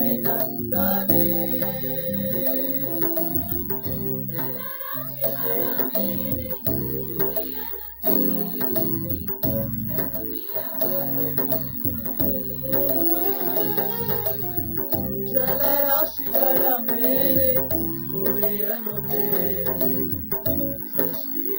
ಅಭಿನಂದನೆ. ಜಲರಾಶಿಗಳ ಮೇಲೆ ಭುವಿಯನ್ನು ತೇಲಿಸಿ ಸೃಷ್ಟಿಯ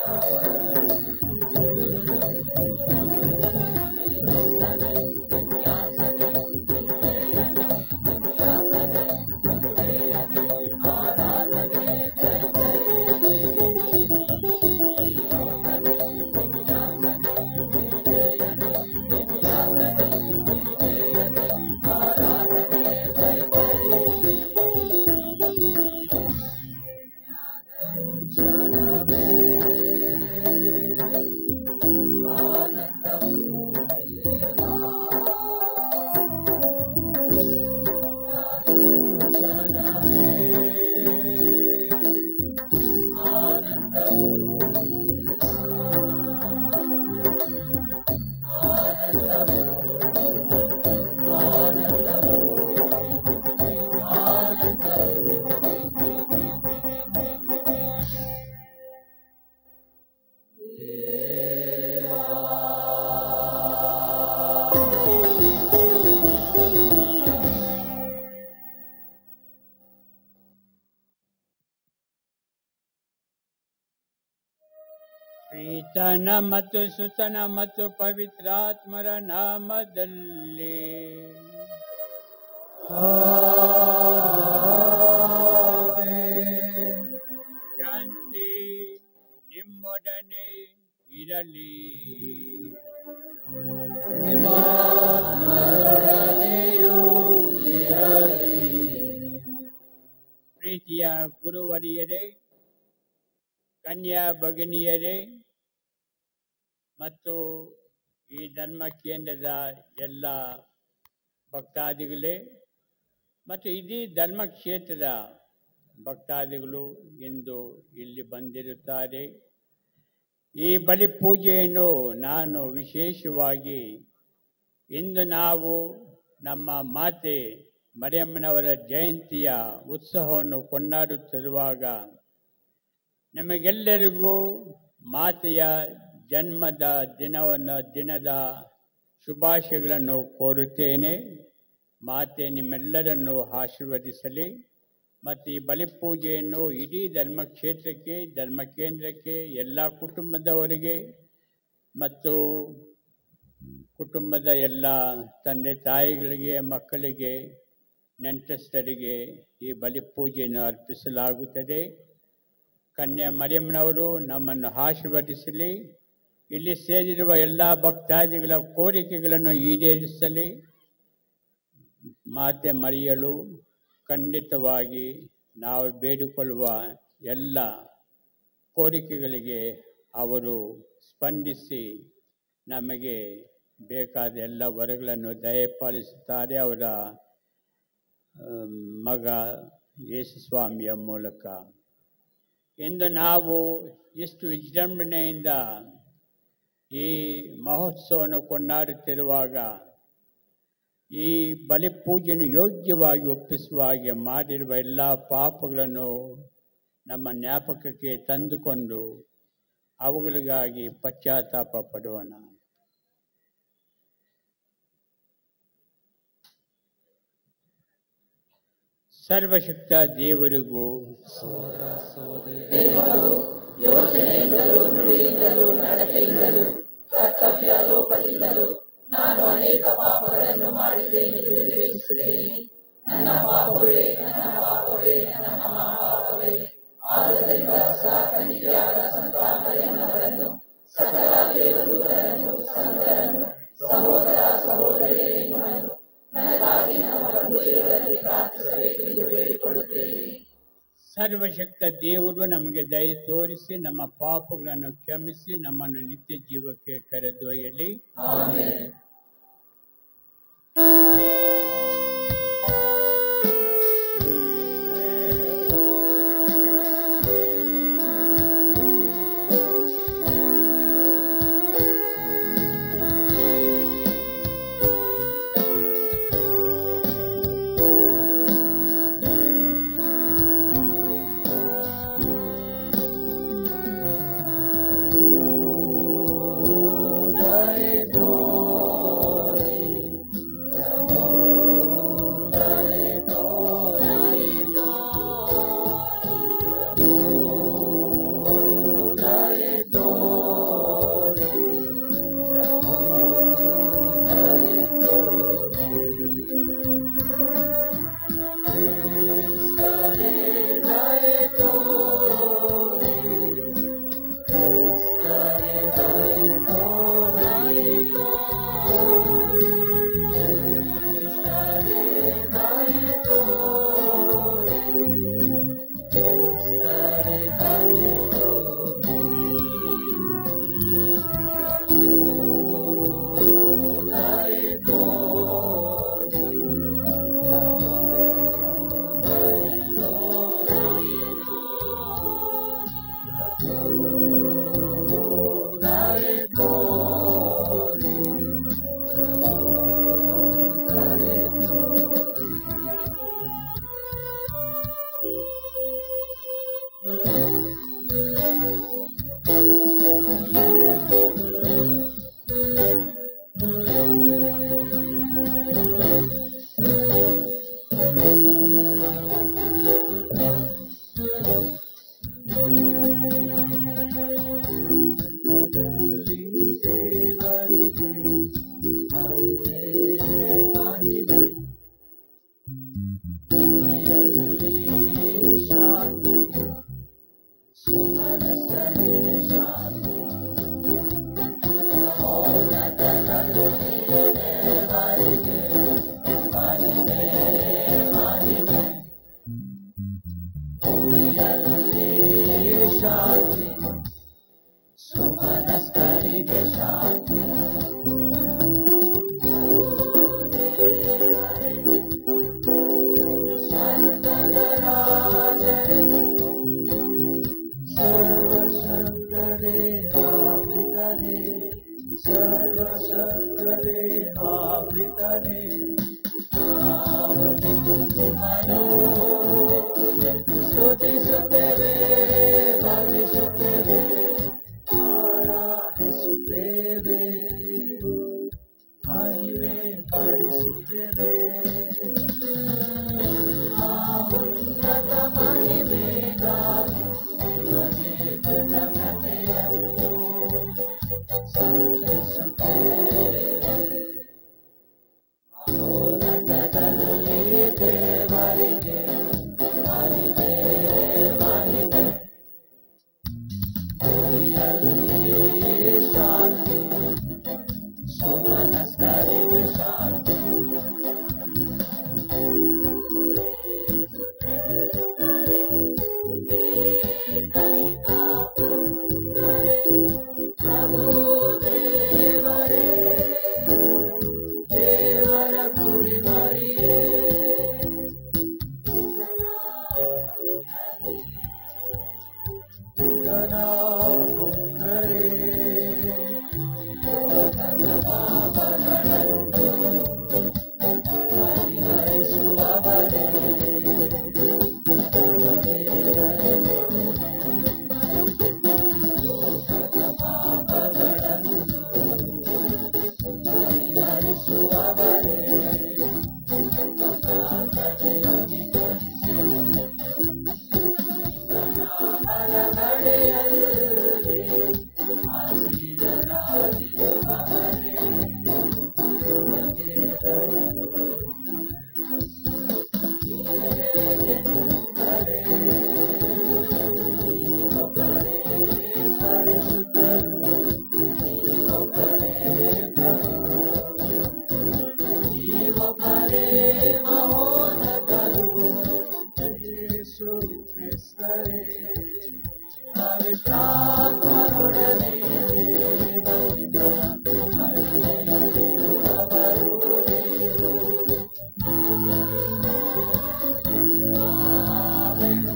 ಪಿತನ ಮತ್ತು ಸುತನ ಮತ್ತು ಪವಿತ್ರಾತ್ಮರ ನಾಮದಲ್ಲಿ ಶಾಂತಿ ನಿಮ್ಮೊಡನೆ ಇರಲಿ. ಪ್ರೀತಿಯ ಗುರುವರಿಯರೇ, ಕನ್ಯಾ ಭಗಿನಿಯರೇ ಮತ್ತು ಈ ಧರ್ಮ ಕೇಂದ್ರದ ಎಲ್ಲ ಭಕ್ತಾದಿಗಳೇ ಮತ್ತು ಇಡೀ ಧರ್ಮ ಕ್ಷೇತ್ರದ ಭಕ್ತಾದಿಗಳು ಇಂದು ಇಲ್ಲಿ ಬಂದಿರುತ್ತಾರೆ. ಈ ಬಲಿ ಪೂಜೆಯನ್ನು ನಾನು ವಿಶೇಷವಾಗಿ ಇಂದು ನಾವು ನಮ್ಮ ಮಾತೆ ಮರಿಯಮ್ಮನವರ ಜಯಂತಿಯ ಉತ್ಸವವನ್ನು ಕೊಂಡಾಡುತ್ತಿರುವಾಗ ನಮಗೆಲ್ಲರಿಗೂ ಮಾತೆಯ ಜನ್ಮದ ದಿನದ ಶುಭಾಶಯಗಳನ್ನು ಕೋರುತ್ತೇನೆ. ಮಾತೆ ನಿಮ್ಮೆಲ್ಲರನ್ನು ಆಶೀರ್ವದಿಸಲಿ ಮತ್ತು ಈ ಬಲಿಪೂಜೆಯನ್ನು ಇಡೀ ಧರ್ಮಕ್ಷೇತ್ರಕ್ಕೆ, ಧರ್ಮ ಕೇಂದ್ರಕ್ಕೆ, ಎಲ್ಲ ಕುಟುಂಬದವರಿಗೆ ಮತ್ತು ಕುಟುಂಬದ ಎಲ್ಲ ತಂದೆ ತಾಯಿಗಳಿಗೆ, ಮಕ್ಕಳಿಗೆ, ನೆಂಟಸ್ಥರಿಗೆ ಈ ಬಲಿಪೂಜೆಯನ್ನು ಅರ್ಪಿಸಲಾಗುತ್ತದೆ. ಕನ್ಯಾ ಮರಿಯಮ್ಮನವರು ನಮ್ಮನ್ನು ಆಶೀರ್ವದಿಸಲಿ. ಇಲ್ಲಿ ಸೇರಿರುವ ಎಲ್ಲ ಭಕ್ತಾದಿಗಳ ಕೋರಿಕೆಗಳನ್ನು ಈಡೇರಿಸಲಿ. ಮಾತೆ ಮರಿಯಳು ಖಂಡಿತವಾಗಿ ನಾವು ಬೇಡಿಕೊಳ್ಳುವ ಎಲ್ಲ ಕೋರಿಕೆಗಳಿಗೆ ಅವರು ಸ್ಪಂದಿಸಿ ನಮಗೆ ಬೇಕಾದ ಎಲ್ಲ ವರಗಳನ್ನು ದಯಪಾಲಿಸುತ್ತಾರೆ ಅವರ ಮಗ ಯೇಸುಸ್ವಾಮಿಯ ಮೂಲಕ. ಇಂದು ನಾವು ಇಷ್ಟು ವಿಜೃಂಭಣೆಯಿಂದ ಈ ಮಹೋತ್ಸವವನ್ನು ಕೊಂಡಾಡುತ್ತಿರುವಾಗ ಈ ಬಲಿಪೂಜೆಯನ್ನು ಯೋಗ್ಯವಾಗಿ ಒಪ್ಪಿಸುವ ಹಾಗೆ ಮಾಡಿರುವ ಎಲ್ಲ ಪಾಪಗಳನ್ನು ನಮ್ಮ ಜ್ಞಾಪಕಕ್ಕೆ ತಂದುಕೊಂಡು ಅವುಗಳಿಗಾಗಿ ಪಶ್ಚಾತ್ತಾಪ ಪಡೋಣ. ಸರ್ವಶಕ್ತ ದೇವರಿಗೂ ಸಹೋದರ ಸಹೋದರಿಯರು ಯೋಚನೆಯಿಂದಲೂ ನುಡಿಯಿಂದಲೂ ನಡತೆಯಿಂದಲೂ ಕರ್ತವ್ಯ ಲೋಪದಿಂದಲೂ ನಾನು ಅನೇಕ ಪಾಪಗಳನ್ನು ಮಾಡಿದ್ದೇನೆಂದು ಗ್ರಹಿಸಿದ್ದೇನೆ. ನನ್ನ ಪಾಪವೇ ನನ್ನ ಪಾಪವೇ ನನ್ನ ಮಹಾಪಾಪವೇ. ಆದುದರಿಂದ ಸಾಕಣಿಕೆಯಾದ ಸಂತ ಮರಿಯಮ್ಮನವರನ್ನು, ಸಕಲ ದೇವದೂತರನ್ನು, ಸಂತರನ್ನು, ಸಹೋದರ ಸಹೋದರಿಯರನ್ನು ನನಗಾಗಿ ನಮ್ಮ ಪ್ರಭು ದೇವರಲ್ಲಿ ಪ್ರಾರ್ಥಿಸಬೇಕೆಂದು ಬೇಡಿಕೊಳ್ಳುತ್ತೇನೆ. ಸರ್ವಶಕ್ತ ದೇವರು ನಮಗೆ ದಯ ತೋರಿಸಿ ನಮ್ಮ ಪಾಪಗಳನ್ನು ಕ್ಷಮಿಸಿ ನಮ್ಮನ್ನು ನಿತ್ಯ ಜೀವಕ್ಕೆ ಕರೆದೊಯ್ಯಲಿ. ಆಮೆನ್. ನಿಮ್ಮನು ಸ್ತುತಿಸುತ್ತೇವೆ, ವಂದಿಸುತ್ತೇವೆ, ಆರಾಧಿಸುತ್ತೇವೆ, ಮಹಿಮೆ ಪಡಿಸುತ್ತೇವೆ. ಆ ಉನ್ನತ ಮಹಿಮೆಗಾಗಿ ನಿಮಗೆ ಕೃತಜ್ಞತೆಯನ್ನು ಸಲ್ಲಿಸುತ್ತೇವೆ. ಮಹೋನ್ನತದಲ್ಲಿ ದೇವರಿಗೆ ಮಹಿಮೆ, ಮಹಿಮೆ. ಭೂಮಿಯಲ್ಲಿ ಶಾಂತಿ, ಸುಮನಸ್ಕರಿಗೆ ಶಾಂತಿ. ಪ್ರಭು ದೇವರೇ, ದೇವರ ಕುರಿಮರಿಯೇ, ಪಿತನ ಪುತ್ರರೇ, ಲೋಕದ ಪಾಪಗಳನ್ನು ಪರಿಹರಿಸುವವರೇ, ನಮಗೆ ದಯೆತೋರಿ. ಲೋಕದ ಪಾಪಗಳನ್ನು ಪರಿಹರಿಸುವವರೇ, ನಮ್ಮ ಪ್ರಾರ್ಥನೆ ಅಂಗೀಕರಿಸಿ. ಪಿತನ ಬಲಗಡೆಯಲ್ಲಿ ಆಸೀನರಾಗಿರುವವರೇ, ನಮಗೆ ದಯೆತೋರಿ. ಏಕೆಂದರೆ ನೀವೊಬ್ಬರೇ ಪರಿಶುದ್ಧರು, ನೀವೊಬ್ಬರೇ ಪ್ರಭು, ನೀವೊಬ್ಬರೇ ಮಹೋನ್ನತರು, ಯೇಸು ಕ್ರಿಸ್ತರೇ. ಪವಿತ್ರಾತ್ಮರೊಡನೆ ದೇವರಿಂದ ಮಹಿಮೆಯಲ್ಲಿರುವವರು ನೀವು. ಆಮೆನ್,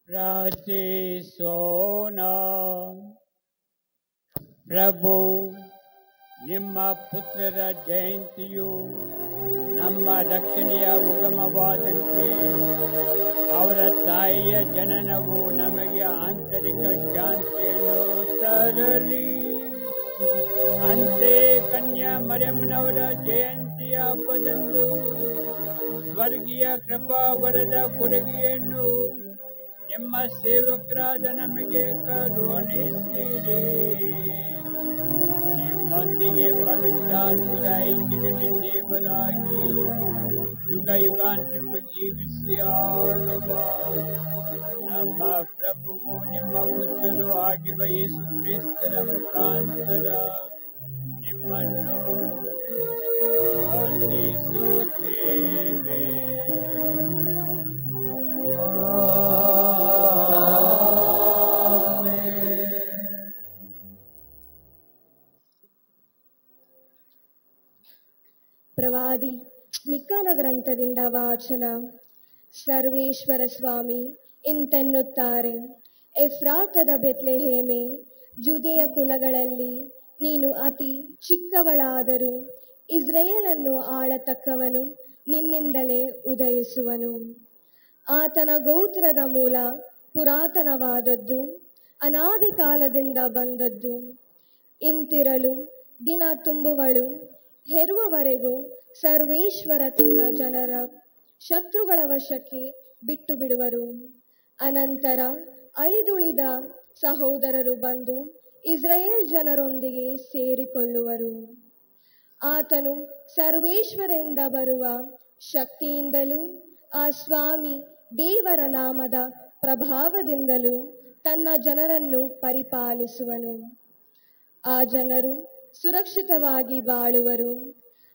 ಪ್ರಾರ್ಥಿಸೋಣ. ಪ್ರಭು, ನಿಮ್ಮ ಪುತ್ರರ ಜಯಂತಿಯು ನಮ್ಮ ರಕ್ಷಣೆಯ ಉಗಮವಾದಂತೆ ಅವರ ತಾಯಿಯ ಜನನವು ನಮಗೆ ಆಂತರಿಕ ಶಾಂತಿಯನ್ನು ತರಲಿ. ಅಂತೆ ಕನ್ಯಾ ಮರಿಯಮ್ಮನವರ ಜಯಂತಿಯ ಹಬ್ಬದಂದು ಸ್ವರ್ಗೀಯ ಕೃಪಾವರದ ಕೊಡುಗೆಯನ್ನು ನಿಮ್ಮ ಸೇವಕರಾದ ನಮಗೆ ಕರುಣಿಸಿರಿ. ನಿಮ್ಮೊಂದಿಗೆ ಪವಿತ್ರಾತ್ಮರ ಐಕ್ಯದಲ್ಲಿ ದೇವರಾಗಿ ಯುಗ ಯುಗಾಂತಕ್ಕೂ ಜೀವಿಸಿ ಆಳುವ ನಮ್ಮ ಪ್ರಭುವು ನಿಮ್ಮ ಪುತ್ರರು ಆಗಿರುವ ಯೇಸು ಕ್ರಿಸ್ತರ ಮುಖಾಂತರ ನಿಮ್ಮನ್ನು ಪ್ರಾರ್ಥಿಸುತ್ತೇವೆ. ಪ್ರವಾದಿ ಮಿಕ್ಕನ ಗ್ರಂಥದಿಂದ ವಾಚನ. ಸರ್ವೇಶ್ವರ ಸ್ವಾಮಿ ಇಂತೆನ್ನುತ್ತಾರೆ, ಎಫ್ರಾತದ ಬೆತ್ಲೆಹೇಮೆ, ಜುದೆಯ ಕುಲಗಳಲ್ಲಿ ನೀನು ಅತಿ ಚಿಕ್ಕವಳಾದರೂ ಇಸ್ರಾಯೇಲನ್ನು ಆಳತಕ್ಕವನು ನಿನ್ನಿಂದಲೇ ಉದಯಿಸುವನು. ಆತನ ಗೋತ್ರದ ಮೂಲ ಪುರಾತನವಾದದ್ದು, ಅನಾದಿ ಕಾಲದಿಂದ ಬಂದದ್ದು. ಇಂತಿರಲು ದಿನ ತುಂಬುವಳು, ಹೆರುವವರೆಗೂ ಸರ್ವೇಶ್ವರ ತನ್ನ ಜನರ ಶತ್ರುಗಳ ವಶಕ್ಕೆ ಬಿಟ್ಟು ಬಿಡುವರು. ಅನಂತರ ಅಳಿದುಳಿದ ಸಹೋದರರು ಬಂದು ಇಸ್ರಾಯೇಲ್ ಜನರೊಂದಿಗೆ ಸೇರಿಕೊಳ್ಳುವರು. ಆತನು ಸರ್ವೇಶ್ವರರಿಂದ ಬರುವ ಶಕ್ತಿಯಿಂದಲೂ ಆ ಸ್ವಾಮಿ ದೇವರ ನಾಮದ ಪ್ರಭಾವದಿಂದಲೂ ತನ್ನ ಜನರನ್ನು ಪರಿಪಾಲಿಸುವನು. ಆ ಜನರು ಸುರಕ್ಷಿತವಾಗಿ ಬಾಳುವರು.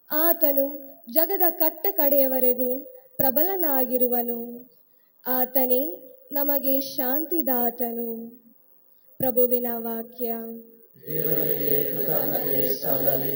ಆತನು ಜಗದ ಕಟ್ಟ ಕಡೆಯವರೆಗೂ ಪ್ರಬಲನಾಗಿರುವನು. ಆತನೇ ನಮಗೆ ಶಾಂತಿದಾತನು. ಪ್ರಭುವಿನ ವಾಕ್ಯ. ದೇವರಿಗೆ ಕೃತಜ್ಞತೆ ಸಲ್ಲಲಿ.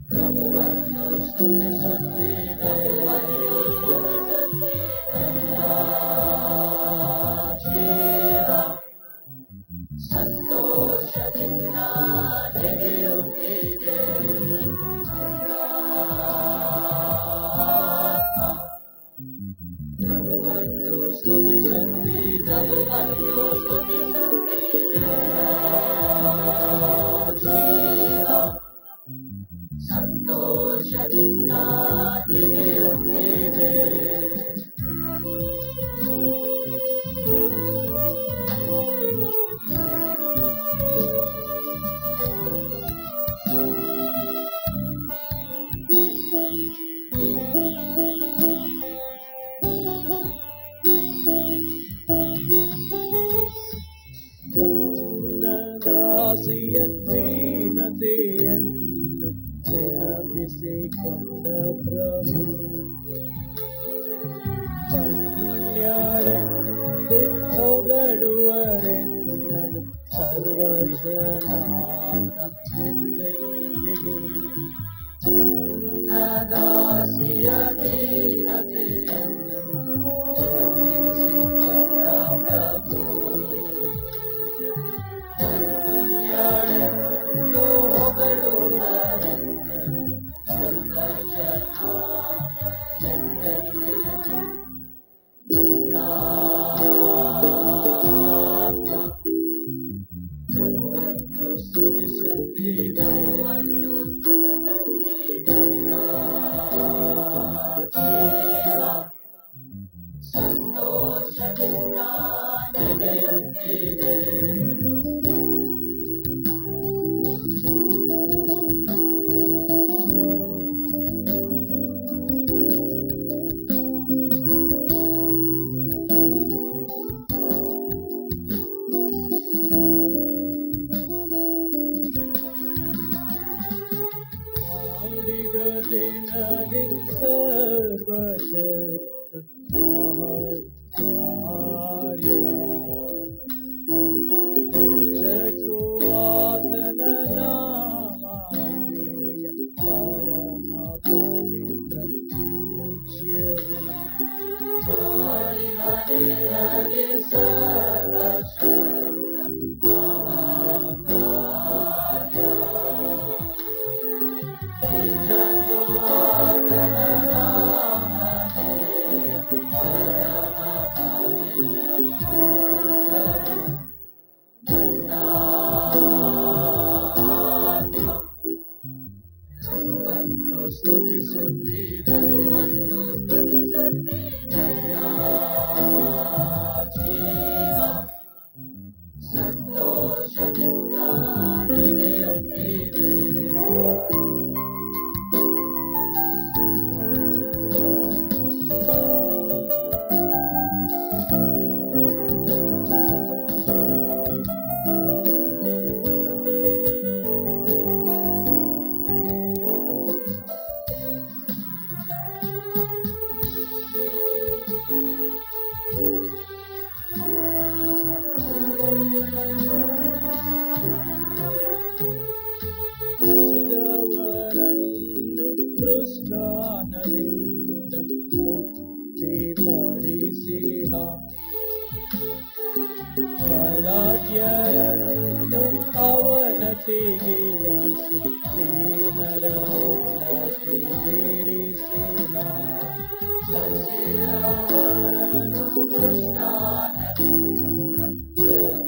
ಪ್ರಭುವನ್ನು ಸ್ತುತಿಸುತ್ತಿದೆ ನನ್ನ ಜೀವ ಸಂತೋಷದಿಂದ ನೆನೆಯುತ್ತಿದೆ ನನ್ನ ಆತ್ಮ ಪ್ರಭುವನ್ನು ಸ್ತುತಿಸುತ್ತಿದೆ ಜೀವ ಸಂತೋಷದಿಂದ ನೆನೆಯುತ್ತಿದೆ ದಾಸಿಯ ದೀನತೆಯನ್ನು ನೆನಪಿಸಿಕೊಂಡ ಪ್ರಭು ಧನ್ಯಳೆಂದು ಹೊಗಳುವರೆನ್ನನು ಸರ್ವಜನಾಂಗ ಎಂದೆಂದಿಗೂ. ದಾಸಿಯ ದೀನತೆಯನ್ನು ನೆನಪಿಸಿಕೊಂಡ ಪ್ರಭು ಧನ್ಯಳೆಂದು ಹೊಗಳುವರೆನ್ನನು ಸರ್ವಜನಾಂಗ ಎಂದೆಂದಿಗೂ. ನನ್ನ ಆತ್ಮ ಪ್ರಭುವನ್ನು ಸ್ತುತಿಸುತ್ತಿದೆ ನನ್ನ ಜೀವ ಸಂತೋಷದಿಂದ ನೆನೆಯುತ್ತಿದೆ ಮಾಡಿಗಲಿನಗೆ ಸರ್ವಶಕ್ತ ಮಹತ್ಕಾರ್ಯ ನಿಜಕ್ಕೂ ಆತನ ನಾಮಧೇಯ ಪರಮ ಪವಿತ್ರ ಪೂಜ್ಯವು. ಮಾಡಿಗಲಿನಗೆ ಸರ್ವಶಕ್ತ ಮಹತ್ಕಾರ್ಯ ನಿಜಕ್ಕೂ ಆತನ ನಾಮಧೇಯ ಪರಮ ಪವಿತ್ರ ಪೂಜ್ಯವು. ನನ್ನ ಆತ್ಮ ಪ್ರಭುವನ್ನು ಸ್ತುತಿಸುತ್ತಿದೆ ನನ್ನ ಜೀವ ಸಂತೋಷದಿಂದ ನೆನೆಯುತ್ತಿದೆ ಸಿದವರನ್ನು ಪೃಷ್ಠಾನದಿಂದ ತೃಪ್ತಿಪಡಿಸಿಹ ಬಲಾಢ್ಯರನ್ನು ಅವನತಿಗಿಳಿಸಿ ದೀನರ ಉನ್ನತಿಗೇರಿಸಿಹ ಸಿದವರನ್ನು ಪೃಷ್ಠಾನದಿಂದ ತೃಪ್ತಿಪಡಿಸಿಹ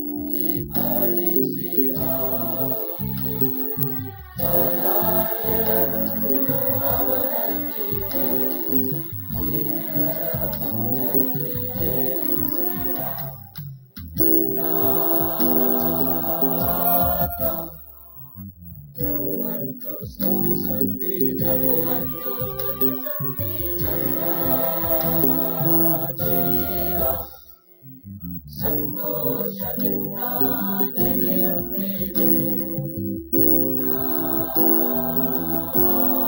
ಬಲಾಢ್ಯರನ್ನು ಅವನತಿಗಿಳಿಸಿ ದೀನರ ಉನ್ನತಿಗೇರಿಸಿಹ. ನನ್ನ ಆತ್ಮ ಪ್ರಭುವನ್ನು ಸ್ತುತಿಸುತ್ತಿದೆ ನನ್ನ ಜೀವ ಸಂತೋಷದಿಂದ ನೆನೆಯುತ್ತಿದೆ ನನ್ನ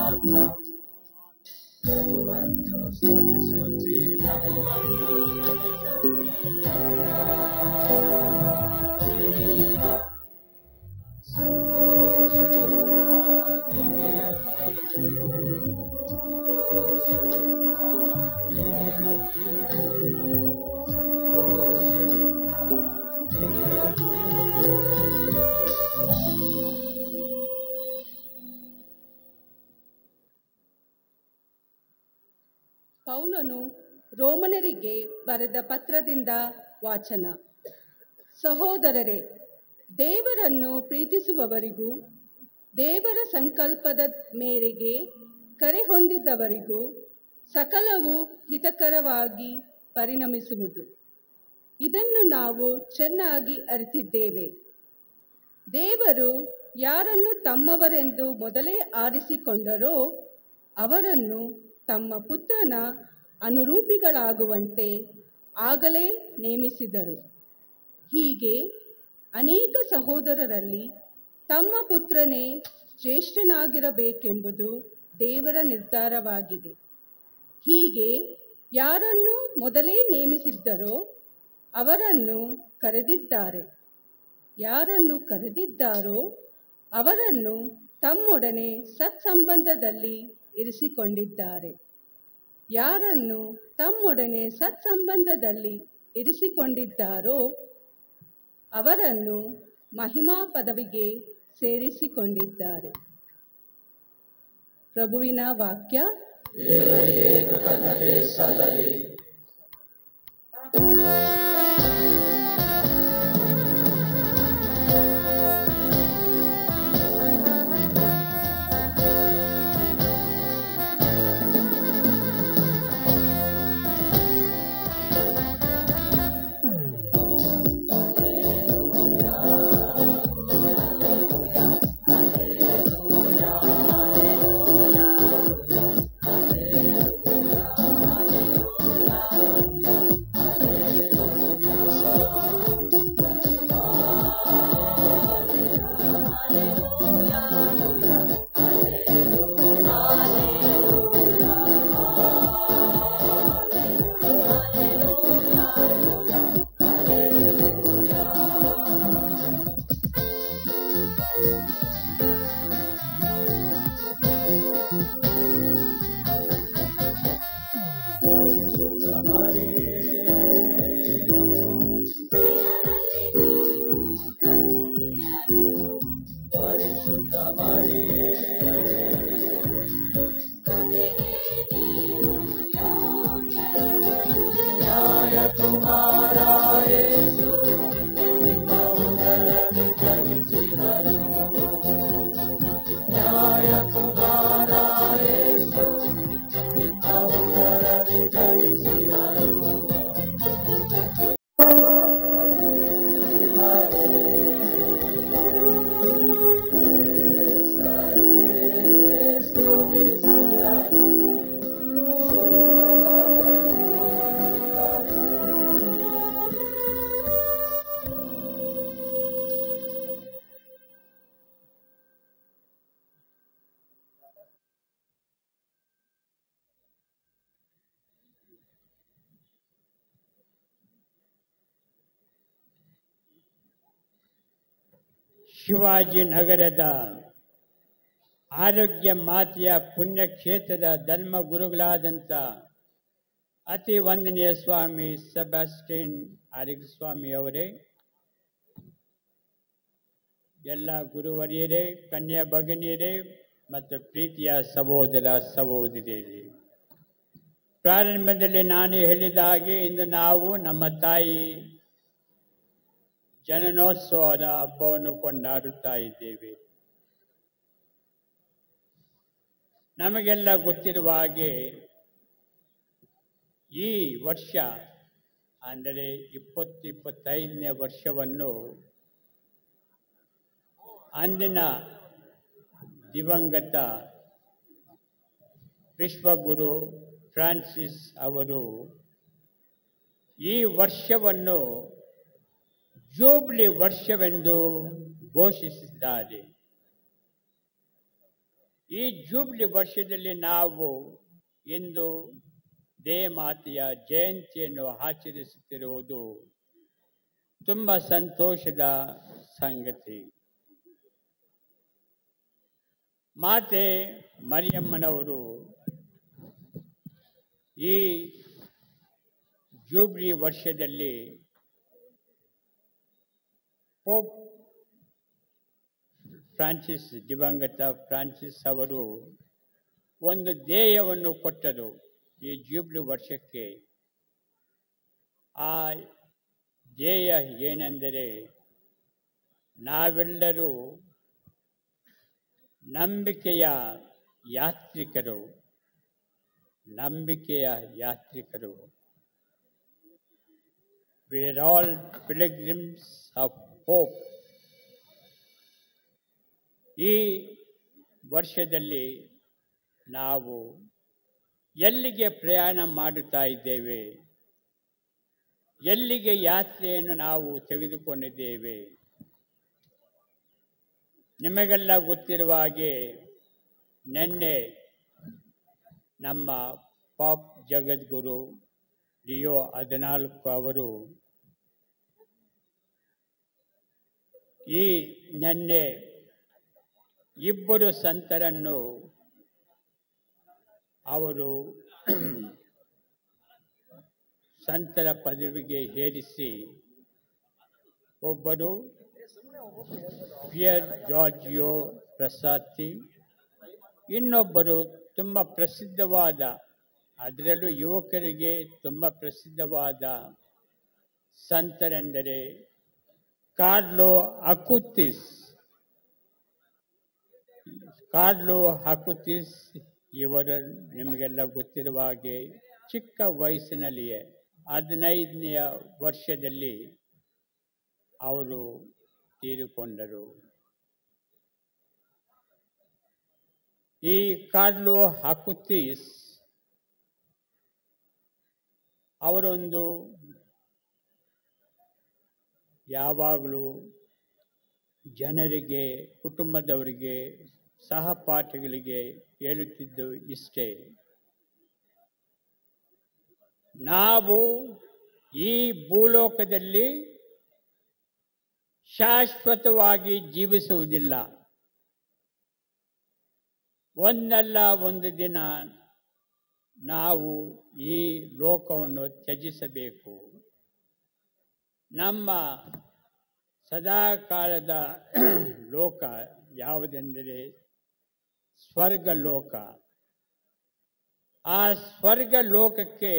ಆತ್ಮ ಪ್ರಭುವನ್ನು ಸ್ತುತಿಸುತ್ತಿದೆ ನನ್ನ ಪೌಲನು ರೋಮನರಿಗೆ ಬರೆದ ಪತ್ರದಿಂದ ವಾಚನ. ಸಹೋದರರೇ, ದೇವರನ್ನು ಪ್ರೀತಿಸುವವರಿಗೂ ದೇವರ ಸಂಕಲ್ಪದ ಮೇರೆಗೆ ಕರೆ ಹೊಂದಿದವರಿಗೂ ಸಕಲವು ಹಿತಕರವಾಗಿ ಪರಿಣಮಿಸುವುದು. ಇದನ್ನು ನಾವು ಚೆನ್ನಾಗಿ ಅರಿತಿದ್ದೇವೆ. ದೇವರು ಯಾರನ್ನು ತಮ್ಮವರೆಂದು ಮೊದಲೇ ಆರಿಸಿಕೊಂಡರೋ ಅವರನ್ನು ತಮ್ಮ ಪುತ್ರನ ಅನುರೂಪಿಗಳಾಗುವಂತೆ ಆಗಲೇ ನೇಮಿಸಿದರು. ಹೀಗೆ ಅನೇಕ ಸಹೋದರರಲ್ಲಿ ತಮ್ಮ ಪುತ್ರನೇ ಜ್ಯೇಷ್ಠನಾಗಿರಬೇಕೆಂಬುದು ದೇವರ ನಿರ್ಧಾರವಾಗಿದೆ. ಹೀಗೆ ಯಾರನ್ನು ಮೊದಲೇ ನೇಮಿಸಿದ್ದರೋ ಅವರನ್ನು ಕರೆದಿದ್ದಾರೆ. ಯಾರನ್ನು ಕರೆದಿದ್ದಾರೋ ಅವರನ್ನು ತಮ್ಮೊಡನೆ ಸತ್ಸಂಬಂಧದಲ್ಲಿ ಇರಿಸಿಕೊಂಡಿದ್ದಾರೆ. ಯಾರನ್ನು ತಮ್ಮೊಡನೆ ಸತ್ಸಂಬಂಧದಲ್ಲಿ ಇರಿಸಿಕೊಂಡಿದ್ದಾರೋ ಅವರನ್ನು ಮಹಿಮಾ ಪದವಿಗೆ ಸೇರಿಸಿಕೊಂಡಿದ್ದಾರೆ. ಪ್ರಭುವಿನ ವಾಕ್ಯ. ಶಿವಾಜಿನಗರದ ಆರೋಗ್ಯ ಮಾತೆಯ ಪುಣ್ಯಕ್ಷೇತ್ರದ ಧರ್ಮಗುರುಗಳಾದಂಥ ಅತಿ ವಂದನೀಯ ಸ್ವಾಮಿ ಸೆಬಾಸ್ಟಿನ್ ಆರೋಗ್ಯ ಸ್ವಾಮಿಯವರೇ, ಎಲ್ಲ ಗುರುವರಿಯರೇ, ಕನ್ಯಾ ಭಗಿನಿಯರೇ ಮತ್ತು ಪ್ರೀತಿಯ ಸಹೋದರ ಸಹೋದರಿಯರೇ, ಪ್ರಾರಂಭದಲ್ಲಿ ನಾನು ಹೇಳಿದ ಹಾಗೆ ಇಂದು ನಾವು ನಮ್ಮ ತಾಯಿ ಜನನೋತ್ಸವದ ಹಬ್ಬವನ್ನು ಕೊಂಡಾಡುತ್ತಾ ಇದ್ದೇವೆ. ನಮಗೆಲ್ಲ ಗೊತ್ತಿರುವ ಹಾಗೆ ಈ ವರ್ಷ ಅಂದರೆ 25ನೇ ವರ್ಷವನ್ನು ಅಂದಿನ ದಿವಂಗತ ವಿಶ್ವಗುರು ಫ್ರಾನ್ಸಿಸ್ ಅವರು ಈ ವರ್ಷವನ್ನು ಜೂಬ್ಲಿ ವರ್ಷವೆಂದು ಘೋಷಿಸಿದ್ದಾರೆ. ಈ ಜೂಬ್ಲಿ ವರ್ಷದಲ್ಲಿ ನಾವು ಇಂದು ದೇವಮಾತೆಯ ಜಯಂತಿಯನ್ನು ಆಚರಿಸುತ್ತಿರುವುದು ತುಂಬ ಸಂತೋಷದ ಸಂಗತಿ. ಮಾತೆ ಮರಿಯಮ್ಮನವರು ಈ ಜೂಬ್ಲಿ ವರ್ಷದಲ್ಲಿ ಪೋಪ್ ಫ್ರಾನ್ಸಿಸ್, ದಿವಂಗತ ಫ್ರಾನ್ಸಿಸ್ ಅವರು ಒಂದು ಧ್ಯೇಯವನ್ನು ಕೊಟ್ಟರು. ಈ ಜೂಬ್ಲಿ ವರ್ಷಕ್ಕೆ ಆ ಧ್ಯೇಯ ಏನೆಂದರೆ ನಾವೆಲ್ಲರೂ ನಂಬಿಕೆಯ ಯಾತ್ರಿಕರು. We are all pilgrims of hope. ಈ ವರ್ಷದಲ್ಲಿ ನಾವು ಎಲ್ಲಿಗೆ ಪ್ರಯಾಣ ಮಾಡುತ್ತಾ ಇದ್ದೇವೆ, ಎಲ್ಲಿಗೆ ಯಾತ್ರೆಯನ್ನು ನಾವು ತೆಗೆದುಕೊಂಡಿದ್ದೇವೆ? ನಿಮಗೆಲ್ಲ ಗೊತ್ತಿರುವ ಹಾಗೆ ನಿನ್ನೆ ನಮ್ಮ ಪಾಪ್ ಜಗದ್ಗುರು ಲಿಯೋ 14 ಅವರು ನಿನ್ನೆ ಇಬ್ಬರು ಸಂತರನ್ನು ಅವರು ಸಂತರ ಪದವಿಗೆ ಏರಿಸಿ, ಒಬ್ಬರು ಪಿಯರ್ ಜಾರ್ಜಿಯೋ ಪ್ರಸಾತಿ, ಇನ್ನೊಬ್ಬರು ತುಂಬ ಪ್ರಸಿದ್ಧವಾದ, ಅದರಲ್ಲೂ ಯುವಕರಿಗೆ ತುಂಬ ಪ್ರಸಿದ್ಧವಾದ ಸಂತರೆಂದರೆ ಕಾರ್ಲೋ ಅಕುತಿಸ್. ಇವರು ನಿಮಗೆಲ್ಲ ಗೊತ್ತಿರುವ ಹಾಗೆ ಚಿಕ್ಕ ವಯಸ್ಸಿನಲ್ಲಿಯೇ 15ನೆಯ ವರ್ಷದಲ್ಲಿ ಅವರು ತೀರಿಕೊಂಡರು. ಈ ಕಾರ್ಲೋ ಅಕುತಿಸ್ ಅವರೊಂದು ಯಾವಾಗಲೂ ಜನರಿಗೆ, ಕುಟುಂಬದವರಿಗೆ, ಸಹಪಾಠಿಗಳಿಗೆ ಹೇಳುತ್ತಿದ್ದು ಇಷ್ಟೇ: ನಾವು ಈ ಭೂಲೋಕದಲ್ಲಿ ಶಾಶ್ವತವಾಗಿ ಜೀವಿಸುವುದಿಲ್ಲ. ಒಂದಲ್ಲ ಒಂದು ದಿನ ನಾವು ಈ ಲೋಕವನ್ನು ತ್ಯಜಿಸಬೇಕು. ನಮ್ಮ ಸದಾಕಾಲದ ಲೋಕ ಯಾವುದೆಂದರೆ ಸ್ವರ್ಗಲೋಕ. ಆ ಸ್ವರ್ಗ ಲೋಕಕ್ಕೆ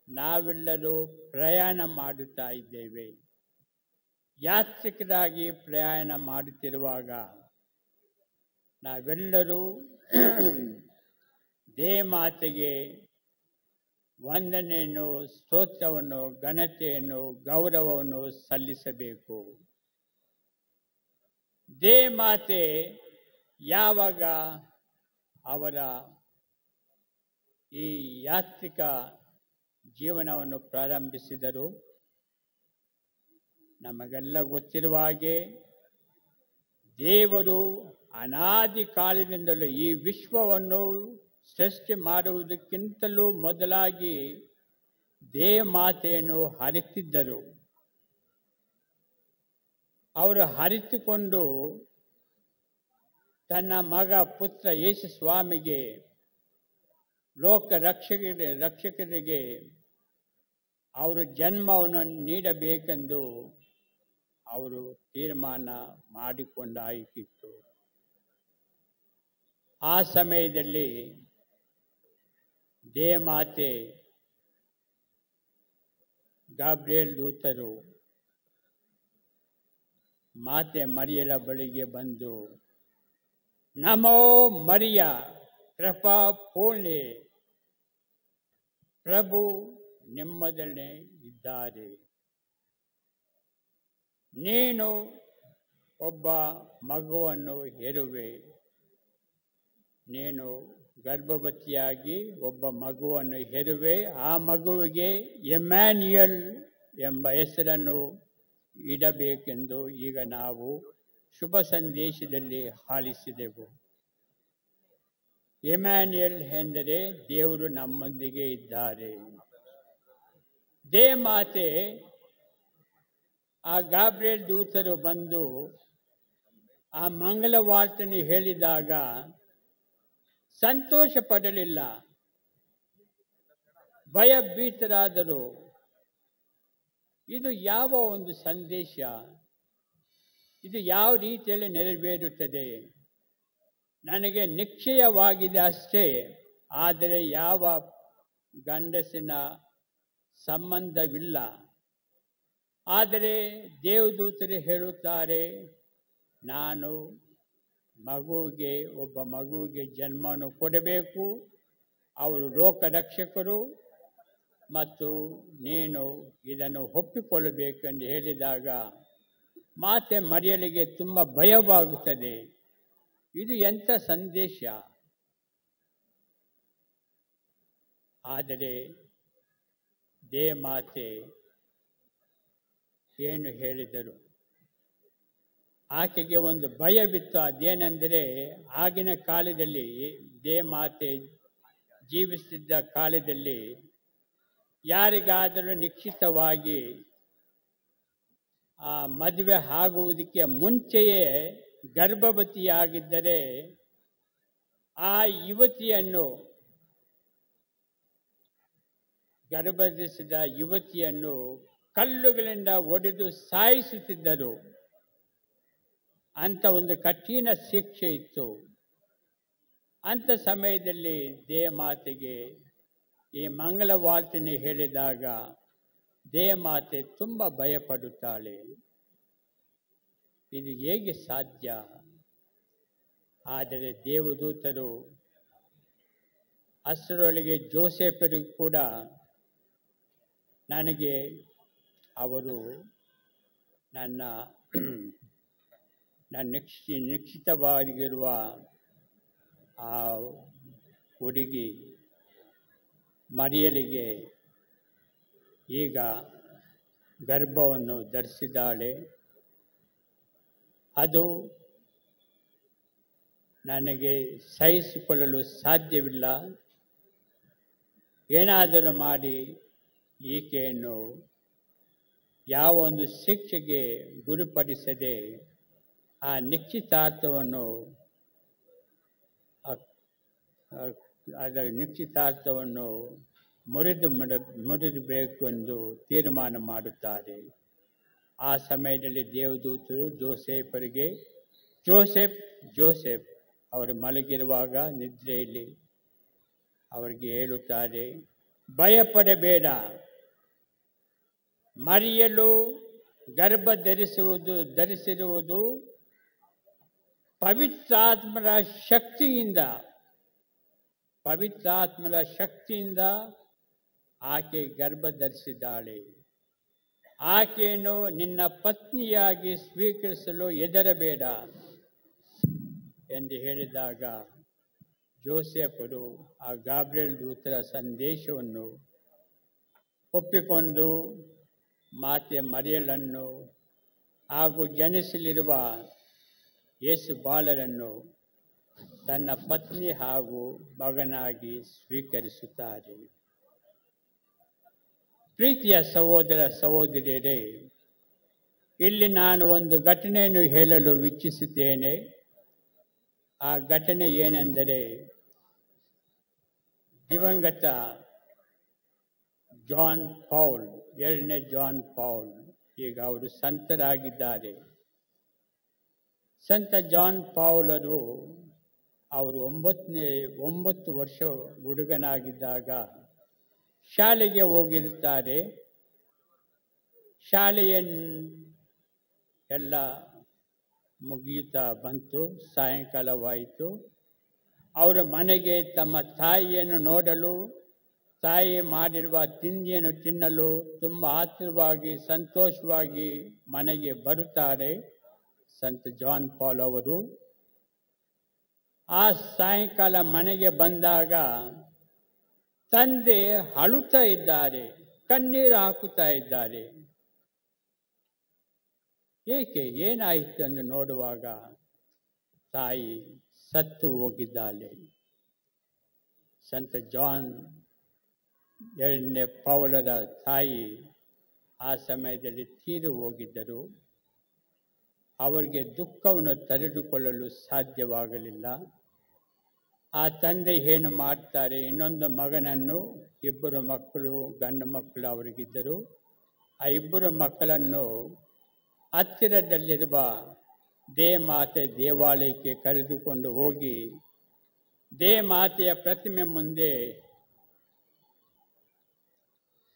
ನಾವೆಲ್ಲರೂ ಪ್ರಯಾಣ ಮಾಡುತ್ತಾ ಇದ್ದೇವೆ. ಯಾತ್ರಿಕರಾಗಿ ಪ್ರಯಾಣ ಮಾಡುತ್ತಿರುವಾಗ ನಾವೆಲ್ಲರೂ ದೇವಮಾತೆಗೆ ವಂದನೆಯನ್ನು, ಸ್ತೋತ್ರವನ್ನು, ಘನತೆಯನ್ನು, ಗೌರವವನ್ನು ಸಲ್ಲಿಸಬೇಕು. ದೇವಮಾತೆ ಯಾವಾಗ ಅವರ ಈ ಯಾತ್ರಿಕ ಜೀವನವನ್ನು ಪ್ರಾರಂಭಿಸಿದರು, ನಮಗೆಲ್ಲ ಗೊತ್ತಿರುವ ಹಾಗೆ ದೇವರು ಅನಾದಿ ಕಾಲದಿಂದಲೂ ಈ ವಿಶ್ವವನ್ನು ಸೃಷ್ಟಿ ಮಾಡುವುದಕ್ಕಿಂತಲೂ ಮೊದಲಾಗಿ ದೇವಮಾತೆಯನ್ನು ಅರಿತಿದ್ದರು. ಅವರು ಅರಿತುಕೊಂಡು ತನ್ನ ಮಗ ಪುತ್ರ ಯೇಸು ಸ್ವಾಮಿಗೆ, ಲೋಕ ರಕ್ಷಕರಿಗೆ ಅವರು ಜನ್ಮವನ್ನು ನೀಡಬೇಕೆಂದು ಅವರು ತೀರ್ಮಾನ ಮಾಡಿಕೊಂಡಾಯಿತು. ಆ ಸಮಯದಲ್ಲಿ ದೇವಮಾತೆ ಗಾಬ್ರಿಯೇಲ್ ದೂತರು ಮಾತೆ ಮರಿಯಳ ಬಳಿಗೆ ಬಂದು, ನಮೋ ಮರಿಯ, ಕೃಪಾ ಪೂರ್ಣೆ, ಪ್ರಭು ನಿಮ್ಮೊಡನೆ ಇದ್ದಾರೆ. ನೀನು ಒಬ್ಬ ಮಗುವನ್ನು ಹೆರುವೆ. ನೀನು ಗರ್ಭವತಿಯಾಗಿ ಒಬ್ಬ ಮಗುವನ್ನು ಹೆರುವೆ. ಆ ಮಗುವಿಗೆ ಎಮ್ಯಾನ್ಯುಯಲ್ ಎಂಬ ಹೆಸರನ್ನು ಇಡಬೇಕೆಂದು ಈಗ ನಾವು ಶುಭ ಸಂದೇಶದಲ್ಲಿ ಆಲಿಸಿದೆವು. ಎಮ್ಯಾನ್ಯುಯಲ್ ಎಂದರೆ ದೇವರು ನಮ್ಮೊಂದಿಗೆ ಇದ್ದಾರೆ. ದೇವಮಾತೆ ಆ ಗಾಬ್ರಿಯೇಲ್ ದೂತರು ಬಂದು ಆ ಮಂಗಲವಾರ್ತೆಯನ್ನು ಹೇಳಿದಾಗ ಸಂತೋಷ ಪಡಲಿಲ್ಲ, ಭಯಭೀತರಾದರು. ಇದು ಯಾವ ಒಂದು ಸಂದೇಶ, ಇದು ಯಾವ ರೀತಿಯಲ್ಲಿ ನೆರವೇರುತ್ತದೆ? ನನಗೆ ನಿಶ್ಚಯವಾಗಿದೆ ಅಷ್ಟೇ, ಆದರೆ ಯಾವ ಗಂಡಸಿನ ಸಂಬಂಧವಿಲ್ಲ. ಆದರೆ ದೇವದೂತರು ಹೇಳುತ್ತಾರೆ, ನಾನು ಒಬ್ಬ ಮಗುವಿಗೆ ಜನ್ಮವನ್ನು ಕೊಡಬೇಕು, ಅವರು ಲೋಕರಕ್ಷಕರು ಮತ್ತು ನೀನು ಇದನ್ನು ಒಪ್ಪಿಕೊಳ್ಳಬೇಕೆಂದು ಹೇಳಿದಾಗ ಮಾತೆ ಮರಿಯಳಿಗೆ ತುಂಬ ಭಯವಾಗುತ್ತದೆ. ಇದು ಎಂಥ ಸಂದೇಶ! ಆದರೆ ದೇವಮಾತೆ ಏನು ಹೇಳಿದರು? ಆಕೆಗೆ ಒಂದು ಭಯವಿತ್ತು. ಅದೇನೆಂದರೆ, ಆಗಿನ ಕಾಲದಲ್ಲಿ, ದೇವಮಾತೆ ಜೀವಿಸುತ್ತಿದ್ದ ಕಾಲದಲ್ಲಿ ಯಾರಿಗಾದರೂ ನಿಶ್ಚಿತವಾಗಿ ಆ ಮದುವೆ ಆಗುವುದಕ್ಕೆ ಮುಂಚೆಯೇ ಗರ್ಭವತಿಯಾಗಿದ್ದರೆ ಆ ಗರ್ಭಧರಿಸಿದ ಯುವತಿಯನ್ನು ಕಲ್ಲುಗಳಿಂದ ಹೊಡೆದು ಸಾಯಿಸುತ್ತಿದ್ದರು. ಅಂಥ ಒಂದು ಕಠಿಣ ಶಿಕ್ಷೆ ಇತ್ತು. ಅಂಥ ಸಮಯದಲ್ಲಿ ದೇವಮಾತೆಗೆ ಈ ಮಂಗಳವಾರ್ತೆಯನ್ನು ಹೇಳಿದಾಗ ದೇವಮಾತೆ ತುಂಬ ಭಯಪಡುತ್ತಾಳೆ. ಇದು ಹೇಗೆ ಸಾಧ್ಯ? ಆದರೆ ದೇವದೂತರು ಅಷ್ಟರೊಳಗೆ ಜೋಸೆಫರಿಗೂ ಕೂಡ ಅವರು ನನ್ನ ನಿಶ್ಚಿತವಾಗಿರುವ ಆ ಹುಡುಗಿ ಮರಿಯಳಿಗೆ ಈಗ ಗರ್ಭವನ್ನು ಧರಿಸಿದ್ದಾಳೆ, ಅದು ನನಗೆ ಸಹಿಸಿಕೊಳ್ಳಲು ಸಾಧ್ಯವಿಲ್ಲ, ಏನಾದರೂ ಮಾಡಿ ಈಕೆಯನ್ನು ಯಾವ ಒಂದು ಶಿಕ್ಷೆಗೆ ಗುರಿಪಡಿಸದೆ ಆ ನಿಶ್ಚಿತಾರ್ಥವನ್ನು ಮುರಿದಬೇಕು ಎಂದು ತೀರ್ಮಾನ ಮಾಡುತ್ತಾರೆ. ಆ ಸಮಯದಲ್ಲಿ ದೇವದೂತರು ಜೋಸೆಫ್ ಅವರು ಮಲಗಿರುವಾಗ ನಿದ್ರೆಯಲ್ಲಿ ಅವರಿಗೆ ಹೇಳುತ್ತಾರೆ, ಭಯಪಡಬೇಡ, ಮರಿಯಳು ಗರ್ಭ ಧರಿಸಿರುವುದು ಪವಿತ್ರಾತ್ಮರ ಶಕ್ತಿಯಿಂದ ಆಕೆ ಗರ್ಭ ಧರಿಸಿದ್ದಾಳೆ. ಆಕೆಯನ್ನು ನಿನ್ನ ಪತ್ನಿಯಾಗಿ ಸ್ವೀಕರಿಸಲು ಹೆದರಬೇಡ ಎಂದು ಹೇಳಿದಾಗ ಜೋಸೆಫರು ಆ ಗಾಬ್ರಿಯೇಲ್ ದೂತರ ಸಂದೇಶವನ್ನು ಒಪ್ಪಿಕೊಂಡು ಮಾತೆ ಮರಿಯಳನ್ನು ಹಾಗೂ ಜನಿಸಲಿರುವ ಯೇಸು ಬಾಲರನ್ನು ತನ್ನ ಪತ್ನಿ ಹಾಗೂ ಮಗನಾಗಿ ಸ್ವೀಕರಿಸುತ್ತಾರೆ. ಪ್ರೀತಿಯ ಸಹೋದರ ಸಹೋದರಿಯರೇ, ಇಲ್ಲಿ ನಾನು ಒಂದು ಘಟನೆಯನ್ನು ಹೇಳಲು ಇಚ್ಛಿಸುತ್ತೇನೆ. ಆ ಘಟನೆ ಏನೆಂದರೆ, ದಿವಂಗತ ಎರಡನೇ ಜಾನ್ ಪೌಲ್ ಈಗ ಅವರು ಸಂತರಾಗಿದ್ದಾರೆ. ಸಂತ ಜಾನ್ ಪೌಲರು ಅವರು 9 ವರ್ಷ ಹುಡುಗನಾಗಿದ್ದಾಗ ಶಾಲೆಗೆ ಹೋಗಿರುತ್ತಾರೆ. ಎಲ್ಲ ಮುಗಿಯುತ್ತಾ ಬಂತು, ಸಾಯಂಕಾಲವಾಯಿತು. ಅವರ ಮನೆಗೆ ತಮ್ಮ ತಾಯಿಯನ್ನು ನೋಡಲು, ತಾಯಿ ಮಾಡಿರುವ ತಿಂಡಿಯನ್ನು ತಿನ್ನಲು ತುಂಬ ಆತುರವಾಗಿ ಸಂತೋಷವಾಗಿ ಮನೆಗೆ ಬರುತ್ತಾರೆ ಸಂತ ಜಾನ್ ಪಾಲ್ ಅವರು. ಆ ಸಾಯಂಕಾಲ ಮನೆಗೆ ಬಂದಾಗ ತಂದೆ ಅಳುತ್ತಾ ಇದ್ದಾರೆ, ಕಣ್ಣೀರು ಹಾಕುತ್ತಾ ಇದ್ದಾರೆ. ಏಕೆ, ಏನಾಯಿತು ಎಂದು ನೋಡುವಾಗ ತಾಯಿ ಸತ್ತು ಹೋಗಿದ್ದಾಳೆ. ಸಂತ ಜಾನ್ ಎರಡನೇ ಪೌಲರ ತಾಯಿ ಆ ಸಮಯದಲ್ಲಿ ತೀರಿ ಹೋಗಿದ್ದರು. ಅವರಿಗೆ ದುಃಖವನ್ನು ತಡೆದುಕೊಳ್ಳಲು ಸಾಧ್ಯವಾಗಲಿಲ್ಲ. ಆ ತಂದೆ ಏನು ಮಾಡ್ತಾರೆ, ಇನ್ನೊಂದು ಮಗನನ್ನು, 2 ಮಕ್ಕಳು, ಗಂಡು ಮಕ್ಕಳು ಅವರಿಗಿದ್ದರು. ಆ 2 ಮಕ್ಕಳನ್ನು ಹತ್ತಿರದಲ್ಲಿರುವ ದೇವಮಾತೆ ದೇವಾಲಯಕ್ಕೆ ಕರೆದುಕೊಂಡು ಹೋಗಿ ದೇವಮಾತೆಯ ಪ್ರತಿಮೆ ಮುಂದೆ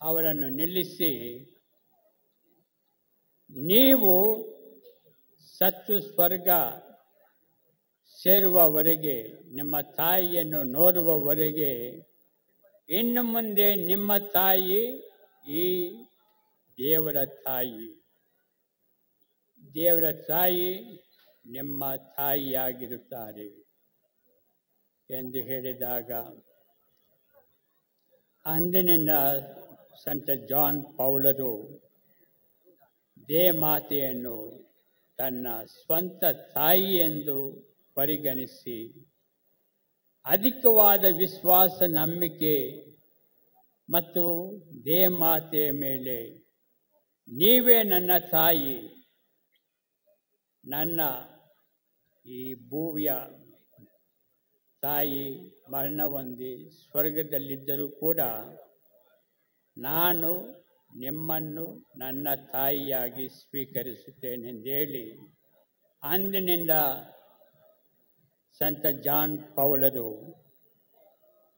ಅವರನ್ನು ನಿಲ್ಲಿಸಿ, ನೀವು ಸತ್ತು ಸ್ವರ್ಗ ಸೇರುವವರೆಗೆ, ನಿಮ್ಮ ತಾಯಿಯನ್ನು ನೋಡುವವರೆಗೆ, ಇನ್ನು ಮುಂದೆ ನಿಮ್ಮ ತಾಯಿ ಈ ದೇವರ ತಾಯಿ, ದೇವರ ತಾಯಿ ನಿಮ್ಮ ತಾಯಿಯಾಗಿರುತ್ತಾರೆ ಎಂದು ಹೇಳಿದಾಗ, ಅಂದಿನಿಂದ ಸಂತ ಜಾನ್ ಪೌಲರು ದೇವಮಾತೆಯನ್ನು ತನ್ನ ಸ್ವಂತ ತಾಯಿ ಎಂದು ಪರಿಗಣಿಸಿ, ಅಧಿಕವಾದ ವಿಶ್ವಾಸ, ನಂಬಿಕೆ ಮತ್ತು ದೇವಮಾತೆಯ ಮೇಲೆ, ನೀವೇ ನನ್ನ ತಾಯಿ, ನನ್ನ ಈ ಭೂಮಿಯ ತಾಯಿ ಮರಣ ಹೊಂದಿ ಸ್ವರ್ಗದಲ್ಲಿದ್ದರೂ ಕೂಡ ನಾನು ನಿಮ್ಮನ್ನು ನನ್ನ ತಾಯಿಯಾಗಿ ಸ್ವೀಕರಿಸುತ್ತೇನೆಂದೇಳಿ, ಅಂದಿನಿಂದ ಸಂತ ಜಾನ್ ಪೌಲರು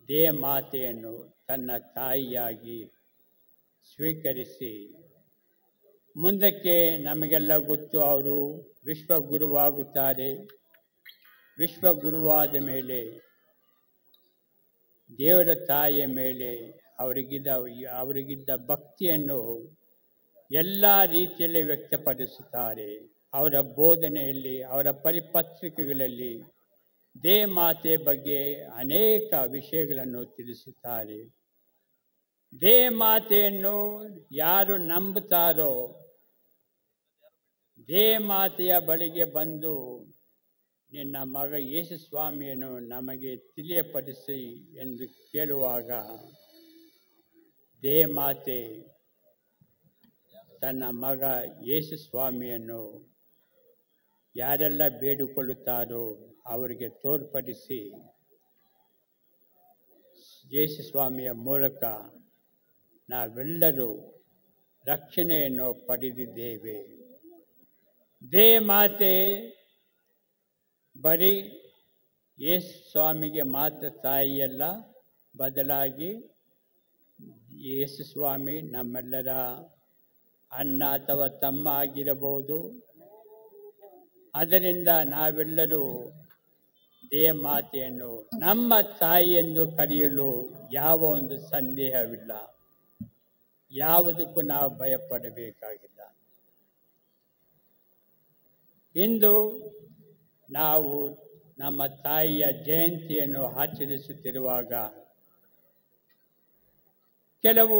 ದೇವಮಾತೆಯನ್ನು ತನ್ನ ತಾಯಿಯಾಗಿ ಸ್ವೀಕರಿಸಿ, ಮುಂದಕ್ಕೆ ನಮಗೆಲ್ಲ ಗೊತ್ತು, ಅವರು ವಿಶ್ವಗುರುವಾಗುತ್ತಾರೆ. ವಿಶ್ವಗುರುವಾದ ಮೇಲೆ ದೇವರ ತಾಯಿಯ ಮೇಲೆ ಅವರಿಗಿದ್ದ ಭಕ್ತಿಯನ್ನು ಎಲ್ಲ ರೀತಿಯಲ್ಲಿ ವ್ಯಕ್ತಪಡಿಸುತ್ತಾರೆ. ಅವರ ಬೋಧನೆಯಲ್ಲಿ, ಅವರ ಪರಿಪತ್ರಿಕೆಗಳಲ್ಲಿ ದೇವಮಾತೆ ಬಗ್ಗೆ ಅನೇಕ ವಿಷಯಗಳನ್ನು ತಿಳಿಸುತ್ತಾರೆ. ದೇವಮಾತೆಯನ್ನು ಯಾರು ನಂಬುತ್ತಾರೋ, ದೇವಮಾತೆಯ ಬಳಿಗೆ ಬಂದು ನಿನ್ನ ಮಗ ಯೇಸು ಸ್ವಾಮಿಯನ್ನು ನಮಗೆ ತಿಳಿಯಪಡಿಸಿ ಎಂದು ಕೇಳುವಾಗ, ದೇವಮಾತೆ ತನ್ನ ಮಗ ಯೇಸು ಸ್ವಾಮಿಯನ್ನು ಯಾರೆಲ್ಲ ಬೇಡಿಕೊಳ್ಳುತ್ತಾರೋ ಅವರಿಗೆ ತೋರ್ಪಡಿಸಿ, ಯೇಸು ಸ್ವಾಮಿಯ ಮೂಲಕ ನಾವೆಲ್ಲರೂ ರಕ್ಷಣೆಯನ್ನು ಪಡೆದಿದ್ದೇವೆ. ದೇವಮಾತೆ ಬರೀ ಯೇಸು ಸ್ವಾಮಿಗೆ ಮಾತ್ರ ತಾಯಿಯಲ್ಲ, ಬದಲಾಗಿ ಯೇಸು ಸ್ವಾಮಿ ನಮ್ಮೆಲ್ಲರ ಅಣ್ಣ ಅಥವಾ ತಮ್ಮ ಆಗಿರಬಹುದು. ಅದರಿಂದ ನಾವೆಲ್ಲರೂ ದೇವಮಾತೆಯನ್ನು ನಮ್ಮ ತಾಯಿಯೆಂದು ಕರೆಯಲು ಯಾವ ಒಂದು ಸಂದೇಹವಿಲ್ಲ, ಯಾವುದಕ್ಕೂ ನಾವು ಭಯಪಡಬೇಕಾಗಿಲ್ಲ. ಇಂದು ನಾವು ನಮ್ಮ ತಾಯಿಯ ಜಯಂತಿಯನ್ನು ಆಚರಿಸುತ್ತಿರುವಾಗ ಕೆಲವು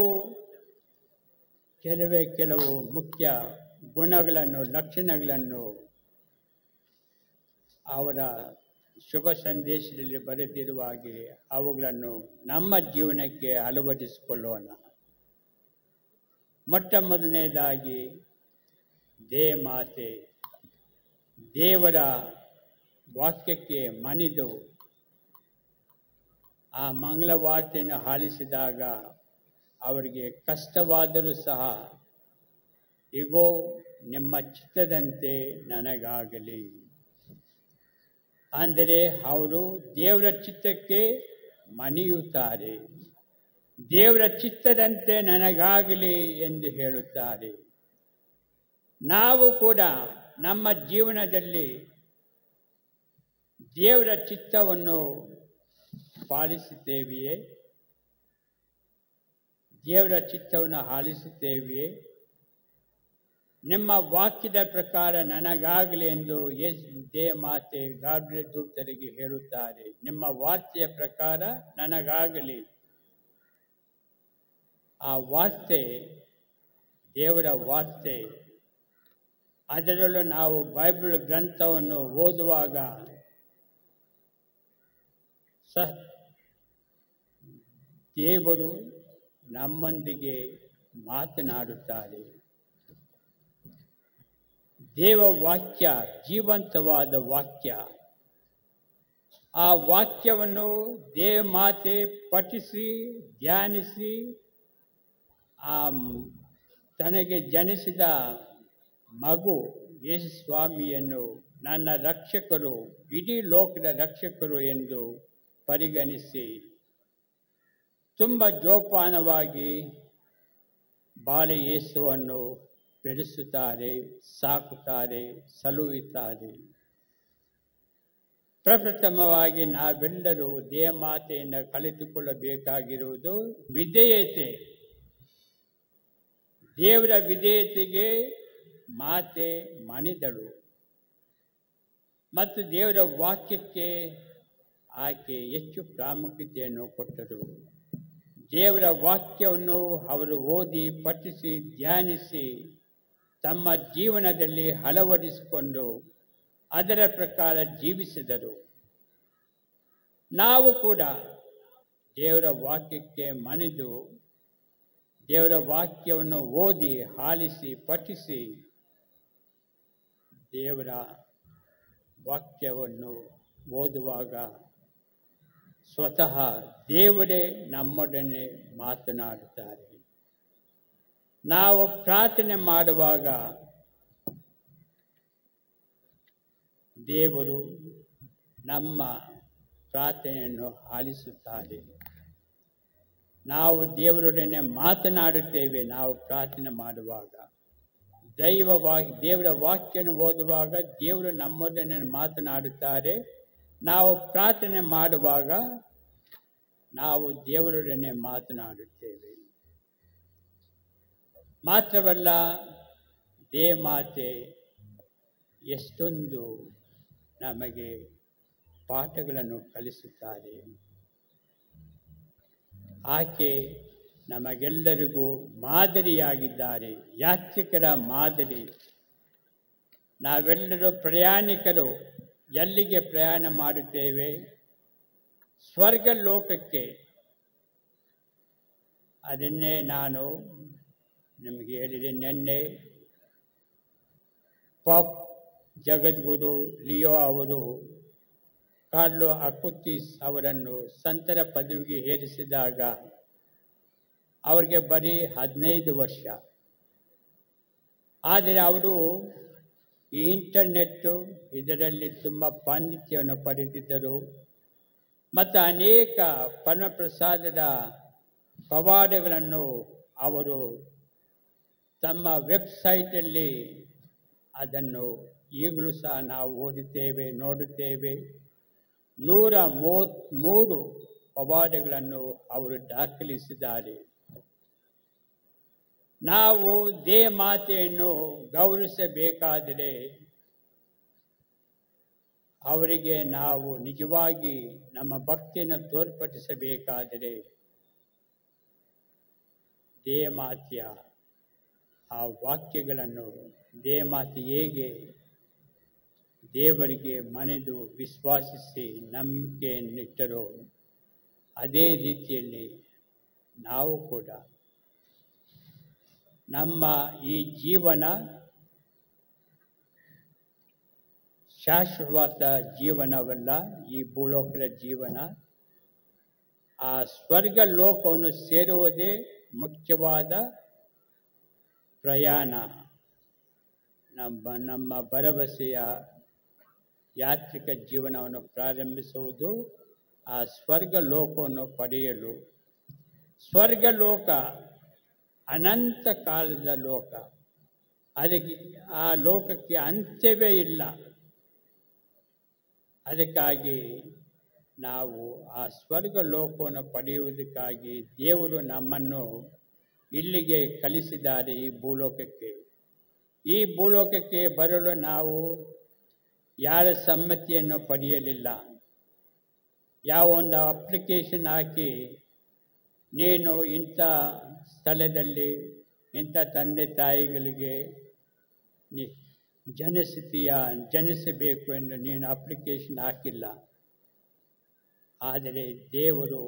ಮುಖ್ಯ ಗುಣಗಳನ್ನು, ಲಕ್ಷಣಗಳನ್ನು ಅವರ ಶುಭ ಸಂದೇಶದಲ್ಲಿ ಬರೆದಿರುವ ಹಾಗೆ ಅವುಗಳನ್ನು ನಮ್ಮ ಜೀವನಕ್ಕೆ ಅಳವಡಿಸಿಕೊಳ್ಳೋಣ. ಮೊಟ್ಟ ಮೊದಲನೇದಾಗಿ, ದೇವಮಾತೆ ದೇವರ ವಾಕ್ಯಕ್ಕೆ ಮಣಿದು ಆ ಮಂಗಳ ವಾರ್ತೆಯನ್ನು ಆಲಿಸಿದಾಗ ಅವರಿಗೆ ಕಷ್ಟವಾದರೂ ಸಹ, ಇಗೋ ನಿಮ್ಮ ಚಿತ್ತದಂತೆ ನನಗಾಗಲಿ ಅಂದರೆ ಅವರು ದೇವರ ಚಿತ್ತಕ್ಕೆ ಮಣಿಯುತ್ತಾರೆ. ದೇವರ ಚಿತ್ತದಂತೆ ನನಗಾಗಲಿ ಎಂದು ಹೇಳುತ್ತಾರೆ. ನಾವು ಕೂಡ ನಮ್ಮ ಜೀವನದಲ್ಲಿ ದೇವರ ಚಿತ್ತವನ್ನು ಪಾಲಿಸುತ್ತೇವೆಯೇ? ದೇವರ ಚಿತ್ತವನ್ನು ಆಲಿಸುತ್ತೇವೆಯೇ? ನಿಮ್ಮ ವಾಕ್ಯದ ಪ್ರಕಾರ ನನಗಾಗಲಿ ಎಂದು ದೇವಮಾತೆ ಗಾಬ್ರಿಯೇಲ್ ದೂತರಿಗೆ ಹೇಳುತ್ತಾರೆ. ನಿಮ್ಮ ವಾರ್ತೆಯ ಪ್ರಕಾರ ನನಗಾಗಲಿ. ಆ ವಾರ್ತೆ ದೇವರ ವಾರ್ತೆ. ಅದರಲ್ಲೂ ನಾವು ಬೈಬಲ್ ಗ್ರಂಥವನ್ನು ಓದುವಾಗ ದೇವರು ನಮ್ಮೊಂದಿಗೆ ಮಾತನಾಡುತ್ತಾರೆ. ದೇವ ವಾಕ್ಯ ಜೀವಂತವಾದ ವಾಕ್ಯ. ಆ ವಾಕ್ಯವನ್ನು ದೇವಮಾತೆ ಪಠಿಸಿ ಧ್ಯಾನಿಸಿ ತನಗೆ ಜನಿಸಿದ ಮಗು ಯೇಸು ಸ್ವಾಮಿಯನ್ನು ನನ್ನ ರಕ್ಷಕರು, ಇಡೀ ಲೋಕದ ರಕ್ಷಕರು ಎಂದು ಪರಿಗಣಿಸಿ ತುಂಬ ಜೋಪಾನವಾಗಿ ಬಾಲ ಯೇಸುವನ್ನು ಬೆಳೆಸುತ್ತಾರೆ, ಸಾಕುತ್ತಾರೆ, ಸಲುಹುತ್ತಾರೆ. ಪ್ರಪ್ರಥಮವಾಗಿ ನಾವೆಲ್ಲರೂ ದೇವಮಾತೆಯಿಂದ ಕಲಿತುಕೊಳ್ಳಬೇಕಾಗಿರುವುದು ವಿಧೇಯತೆ. ದೇವರ ವಿಧೇಯತೆಗೆ ಮಾತೆ ಮಣಿದಳು ಮತ್ತು ದೇವರ ವಾಕ್ಯಕ್ಕೆ ಆಕೆ ಹೆಚ್ಚು ಪ್ರಾಮುಖ್ಯತೆಯನ್ನು ಕೊಟ್ಟರು. ದೇವರ ವಾಕ್ಯವನ್ನು ಅವರು ಓದಿ, ಪಠಿಸಿ, ಧ್ಯಾನಿಸಿ ತಮ್ಮ ಜೀವನದಲ್ಲಿ ಅಳವಡಿಸಿಕೊಂಡು ಅದರ ಪ್ರಕಾರ ಜೀವಿಸಿದರು. ನಾವು ಕೂಡ ದೇವರ ವಾಕ್ಯಕ್ಕೆ ಮಣಿದು ದೇವರ ವಾಕ್ಯವನ್ನು ಓದಿ, ಆಲಿಸಿ, ಪಠಿಸಿ ದೇವರ ವಾಕ್ಯವನ್ನು ಓದುವಾಗ ಸ್ವತಃ ದೇವರೇ ನಮ್ಮೊಡನೆ ಮಾತನಾಡುತ್ತಾರೆ. ನಾವು ಪ್ರಾರ್ಥನೆ ಮಾಡುವಾಗ ದೇವರು ನಮ್ಮ ಪ್ರಾರ್ಥನೆಯನ್ನು ಆಲಿಸುತ್ತಾರೆ. ನಾವು ದೇವರೊಡನೆ ಮಾತನಾಡುತ್ತೇವೆ. ನಾವು ಪ್ರಾರ್ಥನೆ ಮಾಡುವಾಗ ದೇವರ ವಾಕ್ಯವನ್ನು ಓದುವಾಗ ದೇವರು ನಮ್ಮೊಡನೆ ಮಾತನಾಡುತ್ತಾರೆ. ನಾವು ಪ್ರಾರ್ಥನೆ ಮಾಡುವಾಗ ನಾವು ದೇವರೊಡನೆ ಮಾತನಾಡುತ್ತೇವೆ. ಮಾತ್ರವಲ್ಲ, ದೇವಮಾತೆ ಎಷ್ಟೊಂದು ನಮಗೆ ಪಾಠಗಳನ್ನು ಕಲಿಸುತ್ತಾರೆ. ಆಕೆ ನಮಗೆಲ್ಲರಿಗೂ ಮಾದರಿಯಾಗಿದ್ದಾರೆ, ಯಾತ್ರಿಕರ ಮಾದರಿ. ನಾವೆಲ್ಲರೂ ಪ್ರಯಾಣಿಕರು. ಎಲ್ಲಿಗೆ ಪ್ರಯಾಣ ಮಾಡುತ್ತೇವೆ? ಸ್ವರ್ಗ ಲೋಕಕ್ಕೆ. ಅದನ್ನೇ ನಾನು ನಿಮಗೆ ಹೇಳಿದೆ ನಿನ್ನೆ. ಪಾಪ್ ಜಗದ್ಗುರು ಲಿಯೋ ಅವರು ಕಾರ್ಲೋ ಅಕುತಿಸ್ ಅವರನ್ನು ಸಂತರ ಪದವಿಗೆ ಏರಿಸಿದಾಗ ಅವರಿಗೆ ಬರೀ 15 ವರ್ಷ. ಆದರೆ ಅವರು ಈ ಇಂಟರ್ನೆಟ್ಟು ಇದರಲ್ಲಿ ತುಂಬ ಪಾಂಡಿತ್ಯವನ್ನು ಪಡೆದಿದ್ದರು ಮತ್ತು ಅನೇಕ ಪರಮಪ್ರಸಾದದ ಪವಾಡಗಳನ್ನು ಅವರು ತಮ್ಮ ವೆಬ್ಸೈಟಲ್ಲಿ ಅದನ್ನು ಈಗಲೂ ಸಹ ನಾವು ಓದುತ್ತೇವೆ, ನೋಡುತ್ತೇವೆ. 133 ಪವಾಡಗಳನ್ನು ಅವರು ದಾಖಲಿಸಿದ್ದಾರೆ. ನಾವು ದೇವಮಾತೆಯನ್ನು ಗೌರವಿಸಬೇಕಾದರೆ ಅವರಿಗೆ ನಾವು ನಿಜವಾಗಿ ನಮ್ಮ ಭಕ್ತಿಯನ್ನು ತೋರ್ಪಡಿಸಬೇಕಾದರೆ ದೇವಮಾತೆಯ ಆ ವಾಕ್ಯಗಳನ್ನು, ದೇವಮಾತೆ ಹೇಗೆ ದೇವರಿಗೆ ಮನೆದು ವಿಶ್ವಾಸಿಸಿ ನಂಬಿಕೆಯನ್ನಿಟ್ಟರೋ ಅದೇ ರೀತಿಯಲ್ಲಿ ನಾವು ಕೂಡ ನಮ್ಮ ಈ ಜೀವನ ಶಾಶ್ವತ ಜೀವನವಲ್ಲ, ಈ ಭೂಲೋಕದ ಜೀವನ. ಆ ಸ್ವರ್ಗ ಲೋಕವನ್ನು ಸೇರುವುದೇ ಮುಖ್ಯವಾದ ಪ್ರಯಾಣ. ನಮ್ಮ ಭರವಸೆಯ ಯಾತ್ರಿಕ ಜೀವನವನ್ನು ಪ್ರಾರಂಭಿಸುವುದು ಆ ಸ್ವರ್ಗ ಲೋಕವನ್ನು ಪಡೆಯಲು. ಸ್ವರ್ಗ ಲೋಕ ಅನಂತ ಕಾಲದ ಲೋಕ. ಅದಕ್ಕೆ ಆ ಲೋಕಕ್ಕೆ ಅಂತ್ಯವೇ ಇಲ್ಲ. ಅದಕ್ಕಾಗಿ ನಾವು ಆ ಸ್ವರ್ಗ ಲೋಕವನ್ನು ಪಡೆಯುವುದಕ್ಕಾಗಿ ದೇವರು ನಮ್ಮನ್ನು ಇಲ್ಲಿಗೆ ಕಲಿಸಿದ್ದಾರೆ, ಈ ಭೂಲೋಕಕ್ಕೆ. ಈ ಭೂಲೋಕಕ್ಕೆ ಬರಲು ನಾವು ಯಾರ ಸಮ್ಮತಿಯನ್ನು ಪಡೆಯಲಿಲ್ಲ. ಯಾವ ಒಂದು ಅಪ್ಲಿಕೇಶನ್ ಹಾಕಿ ನೀನು ಇಂಥ ಸ್ಥಳದಲ್ಲಿ ಇಂಥ ತಂದೆ ತಾಯಿಗಳಿಗೆ ಜನಿಸಬೇಕು ಎಂದು ನೀನು ಅಪ್ಲಿಕೇಶನ್ ಹಾಕಿಲ್ಲ. ಆದರೆ ದೇವರು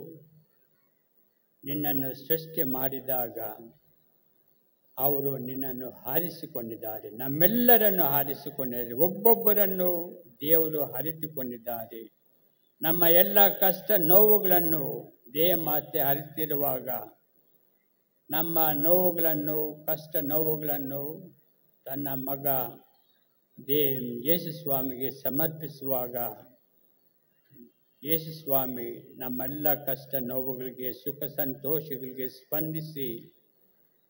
ನಿನ್ನನ್ನು ಸೃಷ್ಟಿ ಮಾಡಿದಾಗ ಅವರು ನಿನ್ನನ್ನು ಆರಿಸಿಕೊಂಡಿದ್ದಾರೆ. ನಮ್ಮೆಲ್ಲರನ್ನು ಆರಿಸಿಕೊಂಡಿದ್ದಾರೆ. ಒಬ್ಬೊಬ್ಬರನ್ನು ದೇವರು ಅರಿತುಕೊಂಡಿದ್ದಾರೆ. ನಮ್ಮ ಎಲ್ಲ ಕಷ್ಟ ನೋವುಗಳನ್ನು ದೇವಮಾತೆ ಅರಿತಿರುವಾಗ ನಮ್ಮ ನೋವುಗಳನ್ನು, ಕಷ್ಟ ನೋವುಗಳನ್ನು ತನ್ನ ಮಗ ಯೇಸು ಸ್ವಾಮಿಗೆ ಸಮರ್ಪಿಸುವಾಗ ಯೇಸು ಸ್ವಾಮಿ ನಮ್ಮೆಲ್ಲ ಕಷ್ಟ ನೋವುಗಳಿಗೆ, ಸುಖ ಸಂತೋಷಗಳಿಗೆ ಸ್ಪಂದಿಸಿ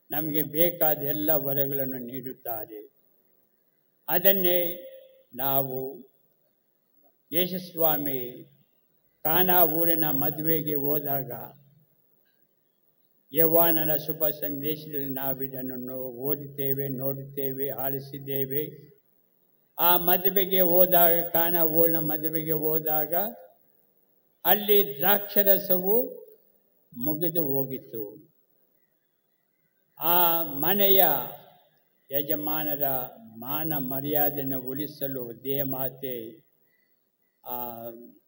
ನಮಗೆ ಬೇಕಾದ ಎಲ್ಲ ವರಗಳನ್ನು ನೀಡುತ್ತಾರೆ. ಅದನ್ನೇ ನಾವು ಯೇಸುಸ್ವಾಮಿ ಕಾನಾ ಊರಿನ ಮದುವೆಗೆ ಹೋದಾಗ ಯೌವನನ ಶುಭ ಸಂದೇಶದಲ್ಲಿ ನಾವಿದನ್ನು ಓದುತ್ತೇವೆ, ನೋಡುತ್ತೇವೆ, ಆಲಿಸಿದ್ದೇವೆ. ಆ ಮದುವೆಗೆ ಹೋದಾಗ, ಕಾನಾ ಊರಿನ ಮದುವೆಗೆ ಹೋದಾಗ ಅಲ್ಲಿ ದ್ರಾಕ್ಷರಸವು ಮುಗಿದು ಹೋಗಿತ್ತು. ಆ ಮನೆಯ ಯಜಮಾನರ ಮಾನ ಮರ್ಯಾದೆಯನ್ನು ಉಳಿಸಲು ದೇವಮಾತೆ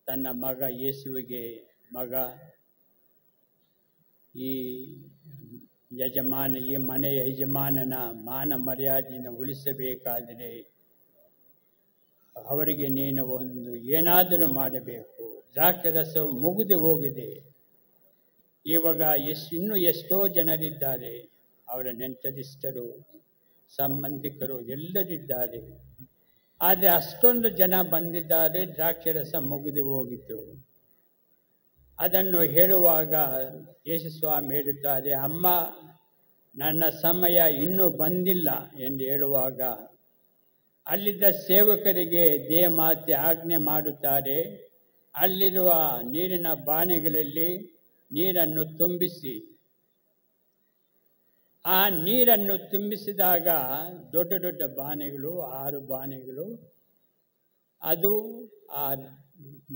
ತನ್ನ ಮಗ ಯೇಸುವಿಗೆ, ಮಗ, ಈ ಮನೆಯ ಯಜಮಾನನ ಮಾನ ಮರ್ಯಾದೆಯನ್ನು ಉಳಿಸಬೇಕಾದರೆ ಅವರಿಗೆ ನೀನು ಏನಾದರೂ ಮಾಡಬೇಕು. ದ್ರಾಕ್ಷರಸವು ಮುಗಿದು ಹೋಗಿದೆ. ಇವಾಗ ಇನ್ನೂ ಎಷ್ಟೋ ಜನರಿದ್ದಾರೆ, ಅವರ ನೆಂಟರಿಷ್ಟರು, ಸಂಬಂಧಿಕರು ಎಲ್ಲರಿದ್ದಾರೆ. ಆದರೆ ಅಷ್ಟೊಂದು ಜನ ಬಂದಿದ್ದಾರೆ, ದ್ರಾಕ್ಷರಸ ಮುಗಿದು ಹೋಗಿತ್ತು. ಅದನ್ನು ಹೇಳುವಾಗ ಯೇಸುಸ್ವಾಮಿ ಹೇಳುತ್ತಾರೆ, ಅಮ್ಮ, ನನ್ನ ಸಮಯ ಇನ್ನೂ ಬಂದಿಲ್ಲ ಎಂದು ಹೇಳುವಾಗ ಅಲ್ಲಿದ್ದ ಸೇವಕರಿಗೆ ದೇವಮಾತೆ ಆಜ್ಞೆ ಮಾಡುತ್ತಾರೆ, ಅಲ್ಲಿರುವ ನೀರಿನ ಬಾಣೆಗಳಲ್ಲಿ ನೀರನ್ನು ತುಂಬಿಸಿ. ಆ ನೀರನ್ನು ತುಂಬಿಸಿದಾಗ ದೊಡ್ಡ ದೊಡ್ಡ ಬಾಣೆಗಳು, 6 ಬಾಣೆಗಳು, ಅದು ಆ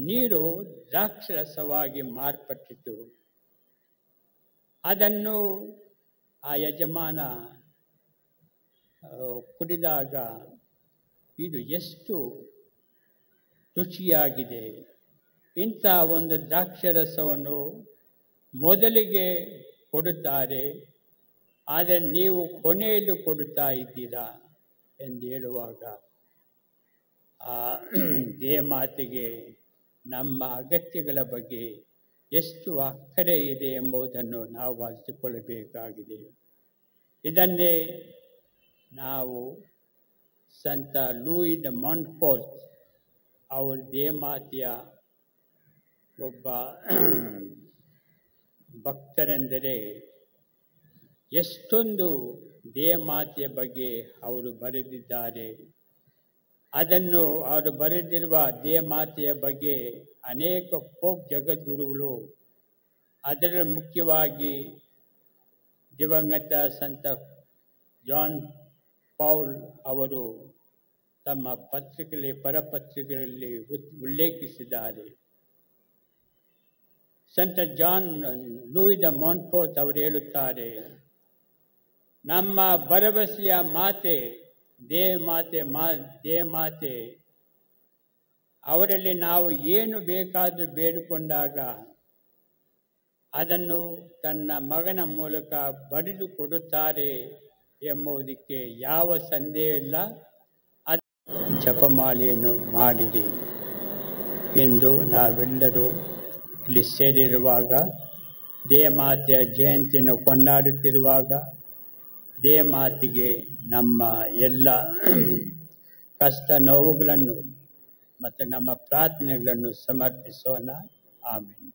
ನೀರು ದ್ರಾಕ್ಷರಸವಾಗಿ ಮಾರ್ಪಟ್ಟಿತು. ಅದನ್ನು ಆ ಯಜಮಾನ ಕುಡಿದಾಗ ಇದು ಎಷ್ಟು ರುಚಿಯಾಗಿದೆ, ಇಂಥ ಒಂದು ದ್ರಾಕ್ಷರಸವನ್ನು ಮೊದಲಿಗೆ ಕೊಡುತ್ತಾರೆ, ಆದರೆ ನೀವು ಕೊನೆಯಲ್ಲಿ ಕೊಡುತ್ತಾ ಇದ್ದೀರಾ ಎಂದು ಹೇಳುವಾಗ ದೇವಮಾತೆಗೆ ನಮ್ಮ ಅಗತ್ಯಗಳ ಬಗ್ಗೆ ಎಷ್ಟು ಅಕ್ಕರೆ ಇದೆ ಎಂಬುದನ್ನು ನಾವು ಅರಿತುಕೊಳ್ಳಬೇಕಾಗಿದೆ. ಇದನ್ನೇ ನಾವು ಸಂತ ಲೂಯಿ ದ ಮಾಂಟ್ಫೋರ್ಟ್ ಅವರು ದೇವಮಾತೆಯ ಒಬ್ಬ ಭಕ್ತರೆಂದರೆ ಎಷ್ಟೊಂದು ದೇವಮಾತೆಯ ಬಗ್ಗೆ ಅವರು ಬರೆದಿದ್ದಾರೆ. ಅದನ್ನು ಅವರು ಬರೆದಿರುವ ದೇವಮಾತೆಯ ಬಗ್ಗೆ ಅನೇಕ ಪೋಪ್ ಜಗದ್ಗುರುಗಳು, ಅದರಲ್ಲಿ ಮುಖ್ಯವಾಗಿ ದಿವಂಗತ ಸಂತ ಜಾನ್ ಪೌಲ್ ಅವರು ತಮ್ಮ ಪರಪತ್ರಿಕೆಗಳಲ್ಲಿ ಉಲ್ಲೇಖಿಸಿದ್ದಾರೆ. ಸಂತ ಲೂಯಿ ದ ಮಾಂಟ್ಫೋರ್ಟ್ ಅವರು ಹೇಳುತ್ತಾರೆ, ನಮ್ಮ ಭರವಸೆಯ ಮಾತೆ ದೇವಮಾತೆ ಅವರಲ್ಲಿ ನಾವು ಏನು ಬೇಕಾದರೂ ಬೇಡಿಕೊಂಡಾಗ ಅದನ್ನು ತನ್ನ ಮಗನ ಮೂಲಕ ಬರೆದು ಕೊಡುತ್ತಾರೆ ಎಂಬುದಕ್ಕೆ ಯಾವ ಸಂದೇಹ ಇಲ್ಲ. ಅದು ಜಪಮಾಲೆಯನ್ನು ಮಾಡಿರಿ ಎಂದು ನಾವೆಲ್ಲರೂ ಇಲ್ಲಿ ಸೇರಿರುವಾಗ, ದೇವಮಾತೆಯ ಜಯಂತಿಯನ್ನು ಕೊಂಡಾಡುತ್ತಿರುವಾಗ ದೇವಮಾತೆಗೆ ನಮ್ಮ ಎಲ್ಲ ಕಷ್ಟ ನೋವುಗಳನ್ನು ಮತ್ತು ನಮ್ಮ ಪ್ರಾರ್ಥನೆಗಳನ್ನು ಸಮರ್ಪಿಸೋಣ. ಆಮೆನ್.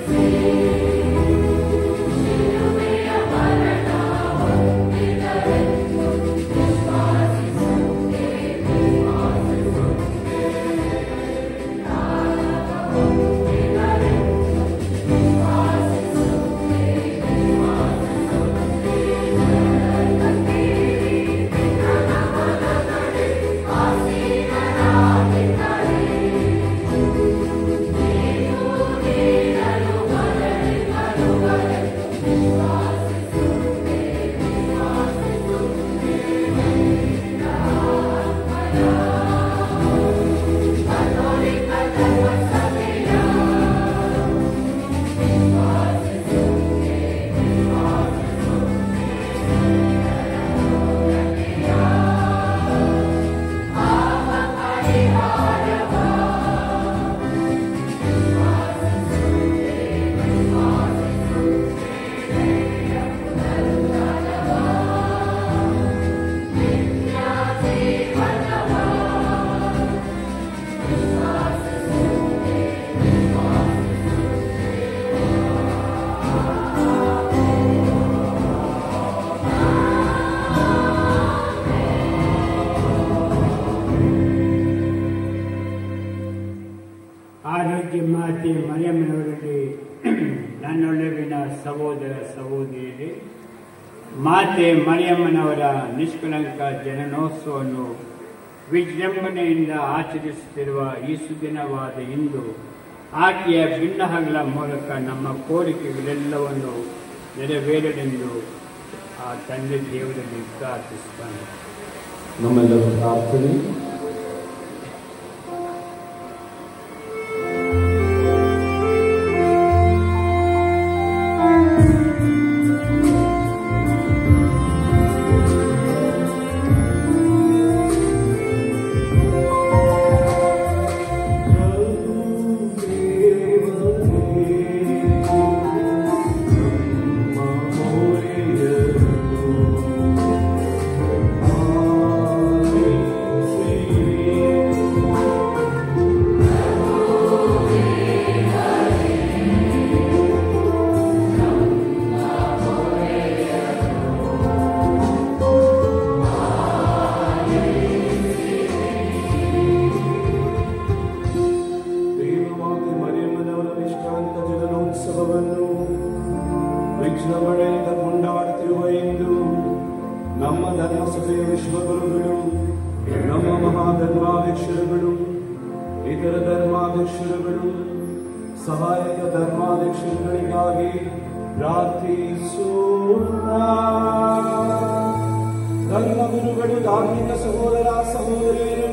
Amen. ಆರೋಗ್ಯ ಮಾತೆ ಮರಿಯಮ್ಮನವರಲ್ಲಿ ನನ್ನೊಳಗಿನ ಸಹೋದರ ಸಹೋದರಿಯರೇ, ಮಾತೆ ಮರಿಯಮ್ಮನವರ ನಿಷ್ಕಳಂಕ ಜನನೋತ್ಸವವನ್ನು ವಿಜೃಂಭಣೆಯಿಂದ ಆಚರಿಸುತ್ತಿರುವ ಈ ಸುದಿನವಾದ ಇಂದು ಆಕೆಯ ಭಿನ್ನಹಗಳ ಮೂಲಕ ನಮ್ಮ ಕೋರಿಕೆಗಳೆಲ್ಲವನ್ನು ನೆರವೇರಲೆಂದು ಆ ತಂದೆ ದೇವರಲ್ಲಿ ಪ್ರಾರ್ಥಿಸುತ್ತಾನೆ. ನಮ್ಮೆಲ್ಲರ ಪ್ರಾರ್ಥನೆ. ವಿಜೃಂಭಣೆಯಿಂದ ಕೊಂಡಾಡುತ್ತಿರುವ ಇಂದು ನಮ್ಮ ಧರ್ಮಸಭೆಯ ವಿಶ್ವಗುರುಗಳು, ನಮ್ಮ ಮಹಾಧರ್ಮಾಧ್ಯಕ್ಷರುಗಳು, ಇತರ ಧರ್ಮಾಧ್ಯಕ್ಷರುಗಳು, ಸಹಾಯಕ ಧರ್ಮಾಧ್ಯಕ್ಷರುಗಳಿಗಾಗಿ ಪ್ರಾರ್ಥಿಸೋಣ. ಧರ್ಮಗುರುಗಳು, ಧಾರ್ಮಿಕ ಸಹೋದರ ಸಹೋದರಿಯರು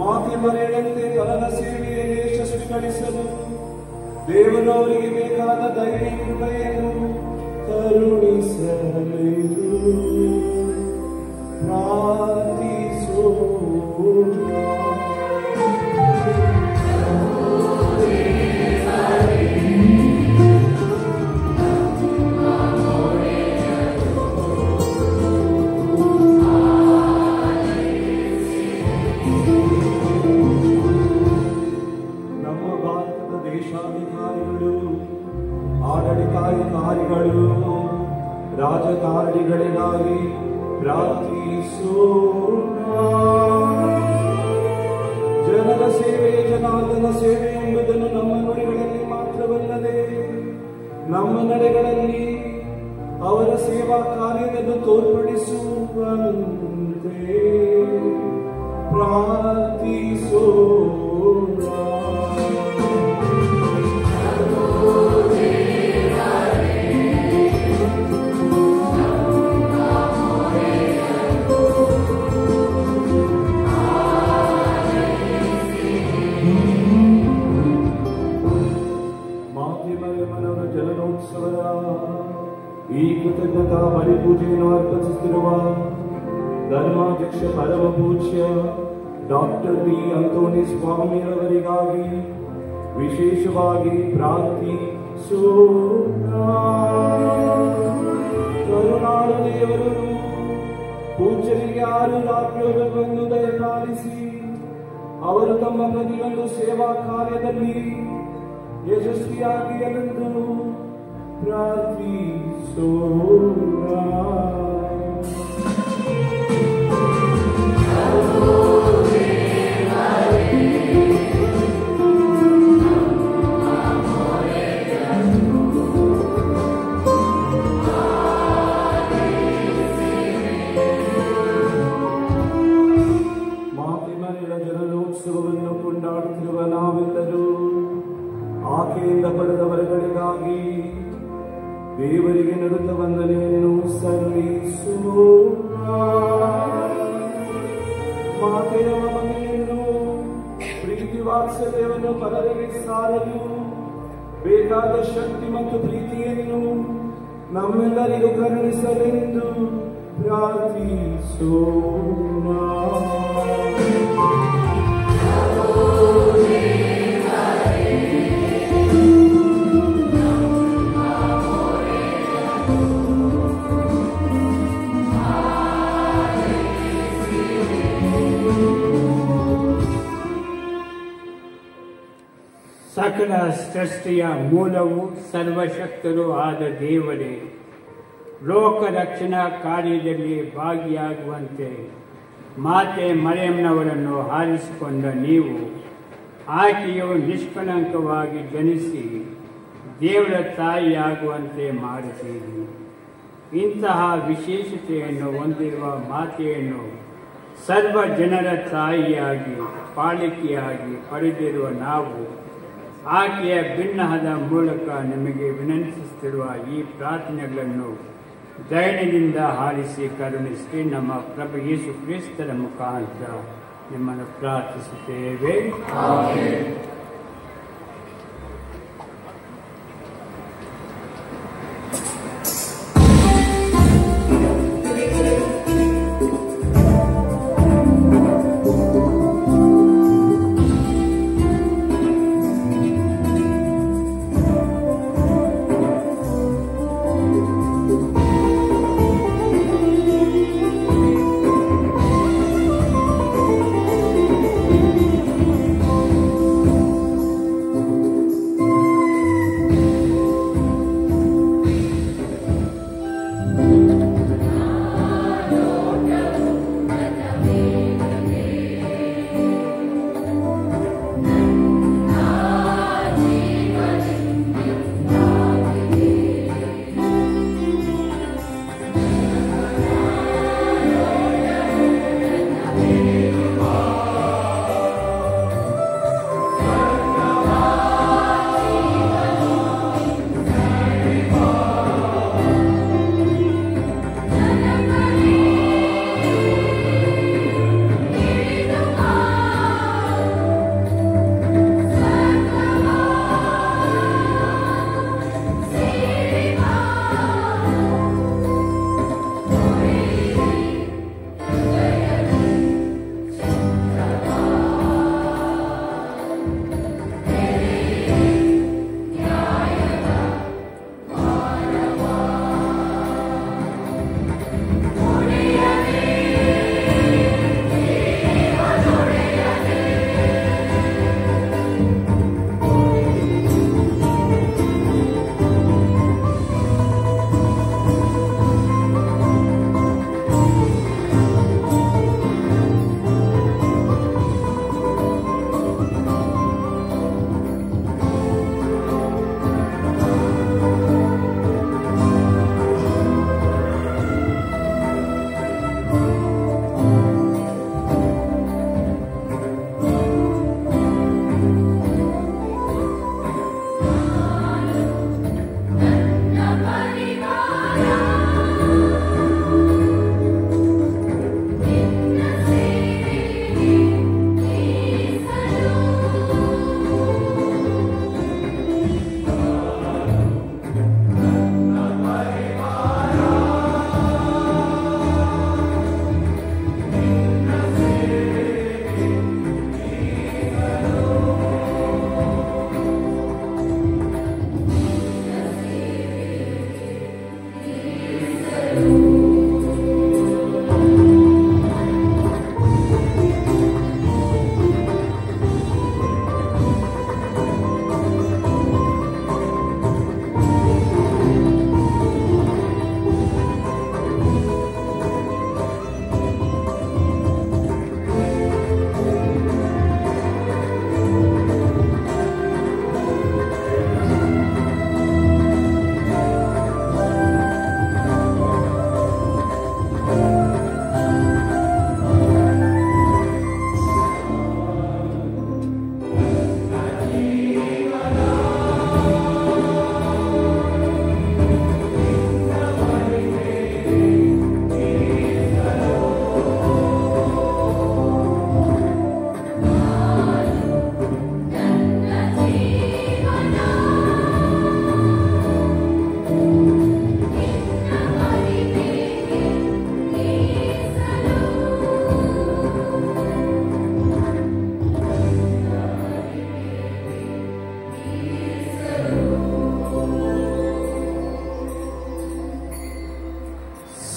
ಮಾತೆ ಮರೆಯದಂತೆ ತನ್ನ ಸೇವೆಯನ್ನು ಯಶಸ್ವಿಗೊಳಿಸಲು ದೇವರು ಅವರಿಗೆ ಬೇಕಾದ ಧೈರ್ಯ ಕೃಪೆಯನ್ನು ಕರುಣಿಸಲೆಂದು ಪ್ರಾರ್ಥಿಸೋಣ. ಆಡಳಿತಾಧಿಕಾರಿಗಳು, ರಾಜಕಾರಣಿಗಳಿಗಾಗಿ ಪ್ರಾರ್ಥಿಸೋಣ. ಜನರ ಸೇವೆ, ಜನಾರ್ದನ ಸೇವೆ ಎಂಬುದನ್ನು ನಮ್ಮ ನುಡಿಗಳಲ್ಲಿ ಮಾತ್ರವಲ್ಲದೆ ನಮ್ಮ ನಡೆಗಳಲ್ಲಿ ಅವರ ಸೇವಾ ಕಾರ್ಯವನ್ನು ತೋರ್ಪಡಿಸುವಂತೆ ಪ್ರಾರ್ಥಿಸೋಣ. ಜನನೋತ್ಸವದ ಈ ಕೃತಜ್ಞತಾ ಬಲಿಪೂಜೆಯನ್ನು ಅರ್ಪಿಸುತ್ತಿರುವ ಧರ್ಮಾಧ್ಯಕ್ಷ ಪರಮ ಪೂಜ್ಯ ಡಾಕ್ಟರ್ ಬಿ ಅಂತೋನಿ ಸ್ವಾಮಿಯವರಿಗಾಗಿ ವಿಶೇಷವಾಗಿ ಪ್ರಾರ್ಥಿಸೋಣ. ಕರುಣಾಳು ದೇವರು ಪೂಜ್ಯರಿಗೆ ಆರೋಗ್ಯವನ್ನು ದಯಪಾಲಿಸಿ ಅವರು ತಮ್ಮ ಪ್ರತಿಯೊಂದು ಸೇವಾ ಕಾರ್ಯದಲ್ಲಿ ಯಶಸ್ವಿಯಾಗಿ ಎಂದು ಪ್ರಾರ್ಥಿಸೋಣ. ಮಾತಿಮನೆಯ ಜನನೋತ್ಸವವನ್ನು ಕೊಂಡಾಡುತ್ತಿರುವ ನಾವೆಲ್ಲರೂ ಆಕೆಯಿಂದ ಪಡೆದ ವರಗಳಿಗಾಗಿ ದೇವರಿಗೆ ನೃತ್ಯ ವಂದನೆಯನ್ನು ಸಲ್ಲಿಸೋಣ. ಮಾತೆಯ ಮಮತೆಯನ್ನು, ಪ್ರೀತಿ ವಾತ್ಸಲ್ಯವನ್ನು ಪರರಿಗೆ ಸಾರಲು ಬೇಕಾದ ಶಕ್ತಿ ಮತ್ತು ಪ್ರೀತಿಯನ್ನು ನಮ್ಮೆಲ್ಲರಿಗೂ ಕರುಣಿಸಲೆಂದು ಪ್ರಾರ್ಥಿಸೋಣ. ಸಕಲ ಸೃಷ್ಟಿಯ ಮೂಲವು ಸರ್ವಶಕ್ತರೂ ಆದ ದೇವರೇ, ಲೋಕ ರಕ್ಷಣಾ ಕಾರ್ಯದಲ್ಲಿ ಭಾಗಿಯಾಗುವಂತೆ ಮಾತೆ ಮರಿಯಮ್ಮನವರನ್ನು ಆರಿಸಿಕೊಂಡ ನೀವು ಆಕೆಯು ನಿಷ್ಕಳಂಕವಾಗಿ ಜನಿಸಿ ದೇವರ ತಾಯಿಯಾಗುವಂತೆ ಮಾಡಿದ್ದೀರಿ. ಇಂತಹ ವಿಶೇಷತೆಯನ್ನು ಹೊಂದಿರುವ ಮಾತೆಯನ್ನು ಸರ್ವ ಜನರ ತಾಯಿಯಾಗಿ ಪಾಲಿಕೆಯಾಗಿ ಪಡೆದಿರುವ ನಾವು ಆಕೆಯ ಭಿನ್ನಹದ ಮೂಲಕ ನಿಮಗೆ ವಿನಂತಿಸುತ್ತಿರುವ ಈ ಪ್ರಾರ್ಥನೆಗಳನ್ನು ದಯದಿಂದ ಆಲಿಸಿ ಕರುಣಿಸಿ ನಮ್ಮ ಪ್ರಭು ಯೇಸು ಕ್ರಿಸ್ತರ ಮುಖಾಂತರ ನಿಮ್ಮನ್ನು ಪ್ರಾರ್ಥಿಸುತ್ತೇವೆ.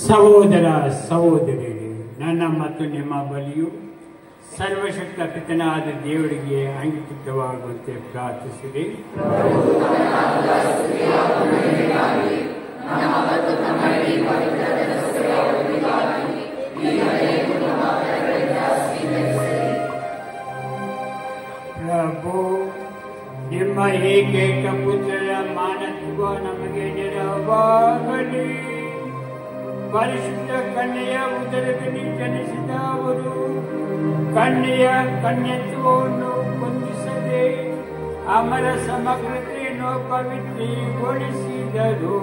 ಸಹೋದರ ಸಹೋದರಿಯರೇ, ನನ್ನ ಮತ್ತು ನಿಮ್ಮ ಬಳಿಯು ಸರ್ವಶಕ್ತ ಪಿತನಾದ ದೇವರಿಗೆ ಅಂಕಿತವಾಗುವಂತೆ ಪ್ರಾರ್ಥಿಸಿರಿ. ಪ್ರಭು, ನಿಮ್ಮ ಏಕೈಕ ಪುತ್ರರ ಮಾನತ್ವ ನಮಗೆ ನೆರವಾಗಲಿ. ಪರಿಶುದ್ಧ ಕನ್ಯೆಯ ಉದರದಲ್ಲಿ ಜನಿಸಿದ ಅವರು ಕನ್ಯೆಯ ಕನ್ಯತ್ವವನ್ನು ಹೊಂದಿಸದೆ ಅಮರ ಸಮಗ್ರತೆಯನ್ನು ಪವಿತ್ರಗೊಳಿಸಿದರು.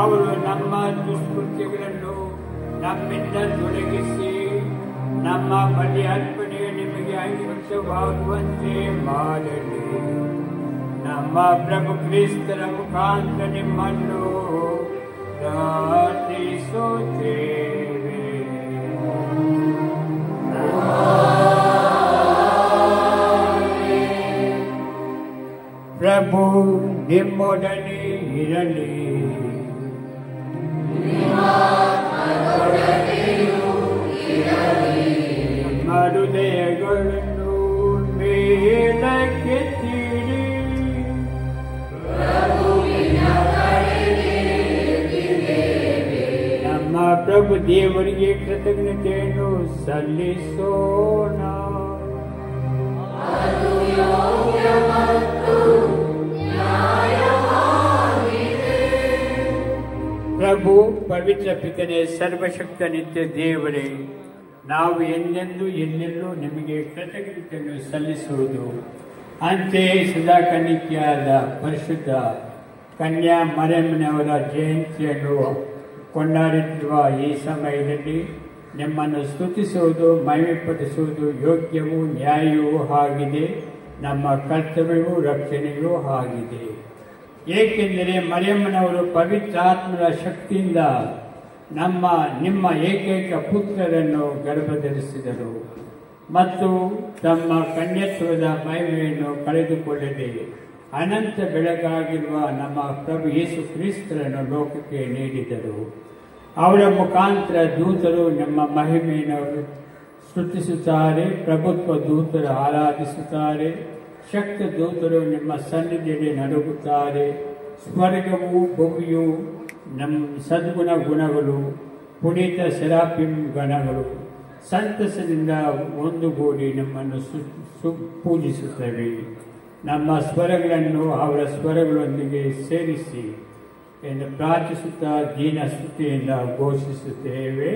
ಅವರು ನಮ್ಮ ದುಷ್ಕೃತ್ಯಗಳನ್ನು ನಮ್ಮಿಂದ ತೊಲಗಿಸಿ ನಮ್ಮ ಬಲಿ ಅರ್ಪಣೆಯು ನಿಮಗೆ ಅಂಗೀಕೃತವಾಗುವಂತೆ ಮಾಡಲಿ. ನಮ್ಮ ಪ್ರಭು ಕ್ರಿಸ್ತರ ಮುಖಾಂತರ ನಿಮ್ಮನ್ನು ಪ್ರಾರ್ಥಿಸುತ್ತೇವೆ. ಪ್ರಭು ನಿಮ್ಮೊಡನೆ ಇರಲಿ. ನಮ್ಮ ಹೃದಯಗಳನ್ನು ಮೇಲಕ್ಕೆತ್ತಿರಿ. ನಮ್ಮ ಪ್ರಭು ದೇವರಿಗೆ ಕೃತಜ್ಞತೆಯನ್ನು ಸಲ್ಲಿಸೋಣ. ಪ್ರಭು ಪವಿತ್ರ ಪಿತನೇ, ಸರ್ವಶಕ್ತ ನಿತ್ಯ ದೇವರೇ, ನಾವು ಎಂದೆಂದೂ ಎಲ್ಲೆಲ್ಲೂ ನಿಮಗೆ ಕೃತಜ್ಞತೆಯನ್ನು ಸಲ್ಲಿಸುವುದು. ಅಂತೆಯೇ ಸದಾ ಕನ್ನಿಕೆಯಾದ ಪರಿಶುದ್ಧ ಕನ್ಯಾ ಮರಿಯಮ್ಮನವರ ಜಯಂತಿಯನ್ನು ಕೊಂಡಾಡುತ್ತಿರುವ ಈ ಸಮಯದಲ್ಲಿ ನಿಮ್ಮನ್ನು ಸ್ತುತಿಸುವುದು, ಮಹಿಮೆಪಡಿಸುವುದು ಯೋಗ್ಯವೂ ನ್ಯಾಯವೂ ಆಗಿದೆ. ನಮ್ಮ ಕರ್ತವ್ಯವೂ ರಕ್ಷಣೆಯೂ ಆಗಿದೆ. ಏಕೆಂದರೆ ಮರಿಯಮ್ಮನವರು ಪವಿತ್ರಾತ್ಮರ ಶಕ್ತಿಯಿಂದ ನಿಮ್ಮ ಏಕೈಕ ಪುತ್ರರನ್ನು ಗರ್ಭಧರಿಸಿದರು ಮತ್ತು ತಮ್ಮ ಕನ್ಯತ್ವದ ಮಹಿಮೆಯನ್ನು ಕಳೆದುಕೊಳ್ಳದೆ ಅನಂತ ಬೆಳಗಾಗಿರುವ ನಮ್ಮ ಪ್ರಭು ಯೇಸು ಕ್ರಿಸ್ತರನ್ನು ಲೋಕಕ್ಕೆ ನೀಡಿದರು. ಅವರ ಮುಖಾಂತರ ದೂತರು ನಮ್ಮ ಮಹಿಮೆಯನ್ನು ಸ್ತುತಿಸುತ್ತಾರೆ, ಪ್ರಭುತ್ವ ದೂತರು ಆರಾಧಿಸುತ್ತಾರೆ, ಶಕ್ತ ದೂತರು ನಿಮ್ಮ ಸನ್ನಿಧಿಯಲ್ಲಿ ನಡುಗುತ್ತಾರೆ. ಸ್ವರ್ಗವು ಭೂಮಿಯು ನಮ್ಮ ಸದ್ಗುಣ ಗುಣಗಳು, ಪುನೀತ ಸೆರಾಫಿಮ್ ಗಣಗಳು ಸಂತಸದಿಂದ ಒಂದುಗೂಡಿ ನಮ್ಮನ್ನು ಪೂಜಿಸುತ್ತವೆ. ನಮ್ಮ ಸ್ವರಗಳನ್ನು ಅವರ ಸ್ವರಗಳೊಂದಿಗೆ ಸೇರಿಸಿ ಎಂದು ಪ್ರಾರ್ಥಿಸುತ್ತಾ ದೀನ ಸ್ತುತಿಯಿಂದ ಘೋಷಿಸುತ್ತೇವೆ.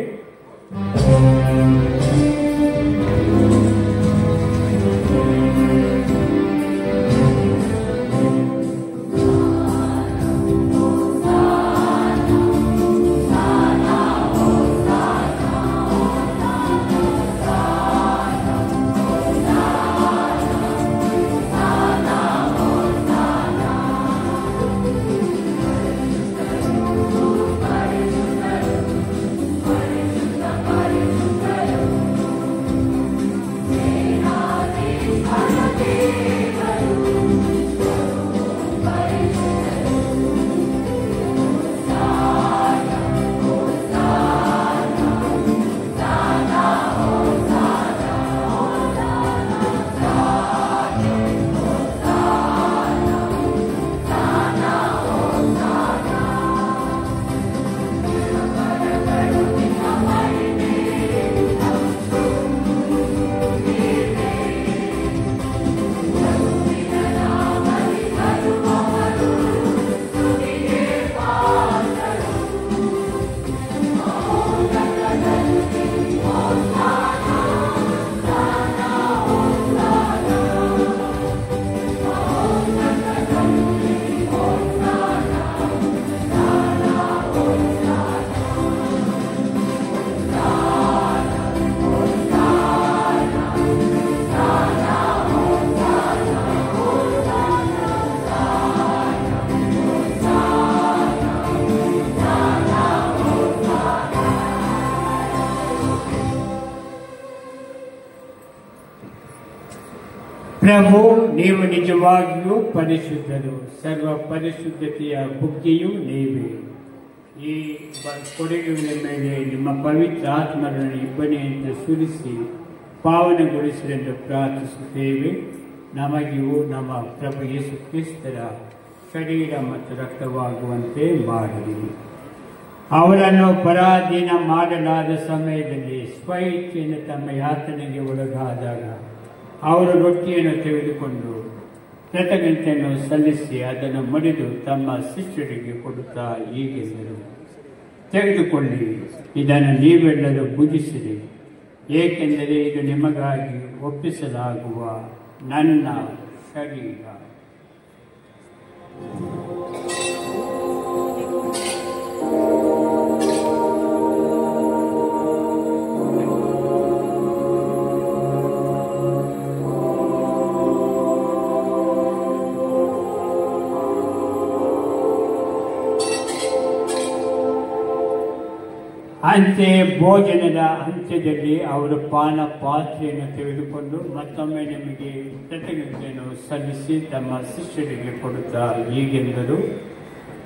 ಪ್ರಭು, ನೀವು ನಿಜವಾಗಿಯೂ ಪರಿಶುದ್ಧರು, ಸರ್ವ ಪರಿಶುದ್ಧತೆಯ ಬುಗ್ಗೆಯೂ ನೀವೇ. ಈ ಕೊಡುಗೆಗಳ ಮೇಲೆ ನಿಮ್ಮ ಪವಿತ್ರ ಆತ್ಮರನ್ನು ಇಬ್ಬನಿಯಿಂದ ಸುರಿಸಿ ಪಾವನಗೊಳಿಸಲೆಂದು ಪ್ರಾರ್ಥಿಸುತ್ತೇವೆ. ನಮಗಿವು ನಮ್ಮ ಪ್ರಭು ಯೇಸು ಕ್ರಿಸ್ತರ ಶರೀರ ಮತ್ತು ರಕ್ತವಾಗುವಂತೆ ಮಾಡಿರಿ. ಅವರನ್ನು ಪರಾಧೀನ ಮಾಡಲಾದ ಸಮಯದಲ್ಲಿ ಸ್ವಇಚ್ಛೆಯಿಂದ ತಮ್ಮ ಯಾತನೆಗೆ ಒಳಗಾದಾಗ ಅವರು ರೊಟ್ಟಿಯನ್ನು ತೆಗೆದುಕೊಂಡು ಕೃತಜ್ಞತೆಯನ್ನು ಸಲ್ಲಿಸಿ ಅದನ್ನು ಮುರಿದು ತಮ್ಮ ಶಿಷ್ಯರಿಗೆ ಕೊಡುತ್ತಾ ಹೀಗೆಂದರು, ತೆಗೆದುಕೊಳ್ಳಿ, ಇದನ್ನು ನೀವೆಲ್ಲರೂ ಭುಜಿಸಿರಿ, ಏಕೆಂದರೆ ಇದು ನಿಮಗಾಗಿ ಒಪ್ಪಿಸಲಾಗುವ ನನ್ನ ಶರೀರ. ಅಂತೆಯೇ ಭೋಜನದ ಅಂತ್ಯದಲ್ಲಿ ಅವರು ಪಾನ ಪಾತ್ರೆಯನ್ನು ತೆಗೆದುಕೊಂಡು ಮತ್ತೊಮ್ಮೆ ನಿಮಗೆ ಕೃತಜ್ಞತೆಯನ್ನು ಸಲ್ಲಿಸಿ ತಮ್ಮ ಶಿಷ್ಯರಿಗೆ ಕೊಡುತ್ತಾ ಹೀಗೆಂದರು,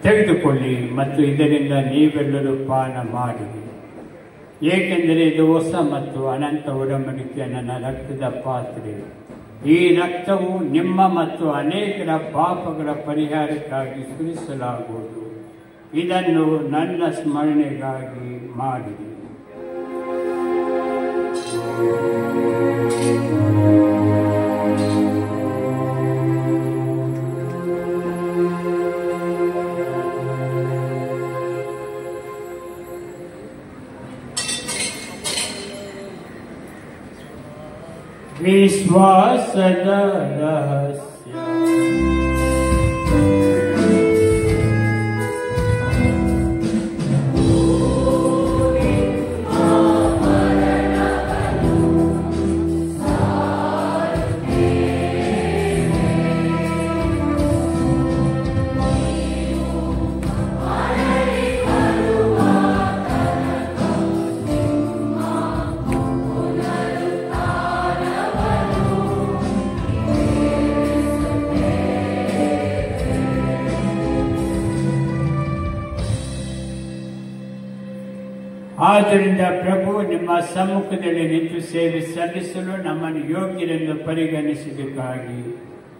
ತೆಗೆದುಕೊಳ್ಳಿ ಮತ್ತು ಇದರಿಂದ ನೀವೆಲ್ಲರೂ ಪಾನ ಮಾಡಿರಿ, ಏಕೆಂದರೆ ಇದು ಹೊಸ ಮತ್ತು ಅನಂತ ಒಡಂಬಡಿಕೆಯ ನನ್ನ ರಕ್ತದ ಪಾತ್ರೆ. ಈ ರಕ್ತವು ನಿಮ್ಮ ಮತ್ತು ಅನೇಕರ ಪಾಪಗಳ ಪರಿಹಾರಕ್ಕಾಗಿ ಸುರಿಸಲಾಗುವುದು. ಇದನ್ನು ನನ್ನ ಸ್ಮರಣೆಗಾಗಿ ಮಾಡಿರಿ. ವಿಶ್ವಾಸದ ರಹಸ್ಯ. ಆದ್ದರಿಂದ ಪ್ರಭು ನಿಮ್ಮ ಸಮ್ಮುಖದಲ್ಲಿ ನಿಂತು ಸೇವೆ ಸಲ್ಲಿಸಲು ನಮ್ಮನ್ನು ಯೋಗ್ಯರೆಂದು ಪರಿಗಣಿಸಿದ್ದಕ್ಕಾಗಿ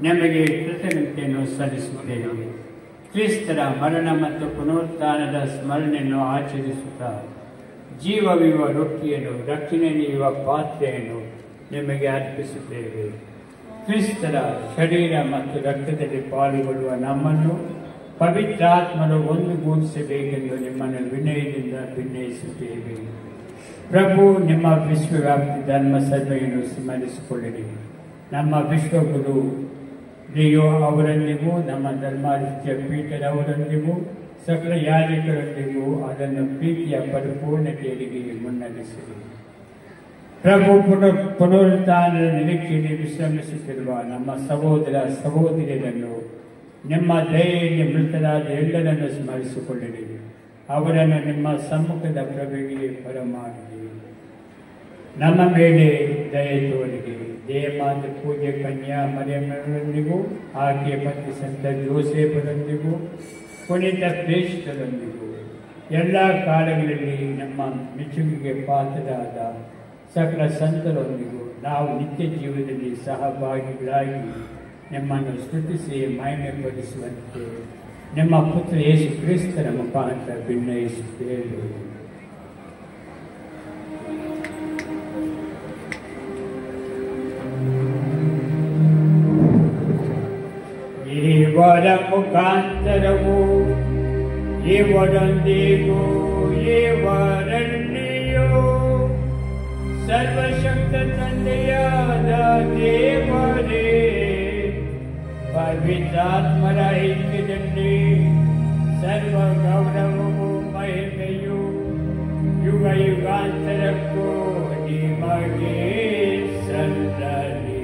ನಿಮಗೆ ಕೃತಜ್ಞತೆಯನ್ನು ಸಲ್ಲಿಸುತ್ತೇವೆ. ಕ್ರಿಸ್ತರ ಮರಣ ಮತ್ತು ಪುನರುತ್ಥಾನದ ಸ್ಮರಣೆಯನ್ನು ಆಚರಿಸುತ್ತಾ ಜೀವವಿರುವ ರೊಟ್ಟಿಯನ್ನು, ರಕ್ಷಣೆ ನೀಡುವ ಪಾತ್ರೆಯನ್ನು ನಿಮಗೆ ಅರ್ಪಿಸುತ್ತೇವೆ. ಕ್ರಿಸ್ತರ ಶರೀರ ಮತ್ತು ರಕ್ತದಲ್ಲಿ ಪಾಲ್ಗೊಳ್ಳುವ ನಮ್ಮನ್ನು ಪವಿತ್ರಾತ್ಮನು ಒಂದುಗೂಡಿಸಬೇಕೆಂದು ನಿಮ್ಮನ್ನು ವಿನಯದಿಂದ ಭಿನ್ನಯಿಸುತ್ತೇವೆ. ಪ್ರಭು, ನಿಮ್ಮ ವಿಶ್ವವ್ಯಾಪ್ತಿ ಧರ್ಮ ಸಭೆಯನ್ನು ಸ್ಮರಿಸಿಕೊಳ್ಳಿರಿ. ನಮ್ಮ ವಿಶ್ವಗುರು ಲಿಯೋ ಅವರೊಂದಿಗೂ ನಮ್ಮ ಧರ್ಮಾಧಿತ್ಯ ಪೀಠರವರೊಂದಿಗೂ ಸಕಲ ಯಾಜಕರೊಂದಿಗೂ ಅದನ್ನು ಪ್ರೀತಿಯ ಪರಿಪೂರ್ಣತೆಯರಿಗೆ ಮುನ್ನಡೆಸಿರಿ. ಪ್ರಭು, ಪುನರುತ್ಥಾನದ ನಿರೀಕ್ಷೆಯಲ್ಲಿ ವಿಶ್ರಮಿಸುತ್ತಿರುವ ನಮ್ಮ ಸಹೋದರ ಸಹೋದರಿಯರನ್ನು ನಿಮ್ಮ ದಯೆಯಲ್ಲಿ ಮೃತರಾದ ಎಲ್ಲರನ್ನು ಸ್ಮರಿಸಿಕೊಳ್ಳಿರಿ. ಅವರನ್ನು ನಿಮ್ಮ ಸಮ್ಮುಖದ ಪ್ರಭೆಗೆ ಬರಮಾಡಿರಿ. ನಮ್ಮ ಮೇಲೆ ದಯೆ ತೋರಿರಿ. ದೇವಮಾತೆ ಪೂಜ್ಯ ಕನ್ಯಾ ಮರಿಯಮ್ಮರೊಂದಿಗೂ ಆಕೆಯ ಪತಿ ಸಂತ ಜೋಸೇಫರೊಂದಿಗೂ ಪುನೀತ ಪ್ರೇಷಿತರೊಂದಿಗೂ ಎಲ್ಲ ಕಾಲಗಳಲ್ಲಿ ನಮ್ಮ ಮೆಚ್ಚುಗೆಗೆ ಪಾತ್ರರಾದ ಸಕಲ ಸಂತರೊಂದಿಗೂ ನಾವು ನಿತ್ಯ ಜೀವನದಲ್ಲಿ ಸಹಭಾಗಿಗಳಾಗಿ ನಿಮ್ಮನ್ನು ಸ್ತುತಿಸಿ ಮಹಿಮೆಪಡಿಸುವಂತೆ ನಿಮ್ಮ ಪುತ್ರ ಯೇಸು ಕ್ರಿಸ್ತರ ಮುಖಾಂತರ ಭಿನ್ನಯಿಸುತ್ತೇವೆ. ಇವರ ಮುಖಾಂತರವು ಇವರೊಂದಿಗೂ ಇವರಲ್ಲಿಯೂ ಸರ್ವಶಕ್ತ ತಂದೆಯಾದ ದೇವರೇ, ಪವಿತ್ರಾತ್ಮರ ಐಕ್ಯದಲ್ಲಿ ಸರ್ವ ಗೌರವವು ಮಹಿಮೆಯು ಯುಗ ಯುಗಾಂತರಕ್ಕೂ ನಿಮಗೆ ಸಲ್ಲಲಿ.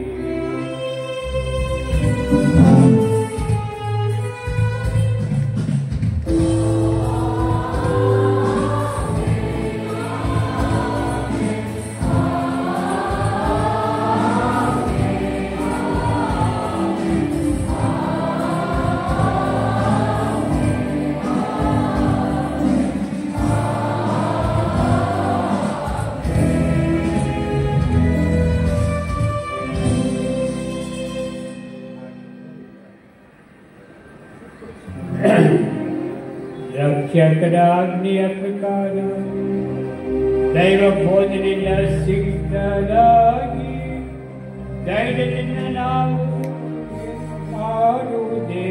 ರಕ್ಷಕರ ಆಜ್ಞೆಯ ಪ್ರಕಾರ ದೈವ ಬೋಧನೆಯಿಂದ ಸಿಕ್ತರಾಗಿ ಧೈರ್ಯದಿಂದ ನಾವು ಮಾಡುವುದೇನೆಂದರೆ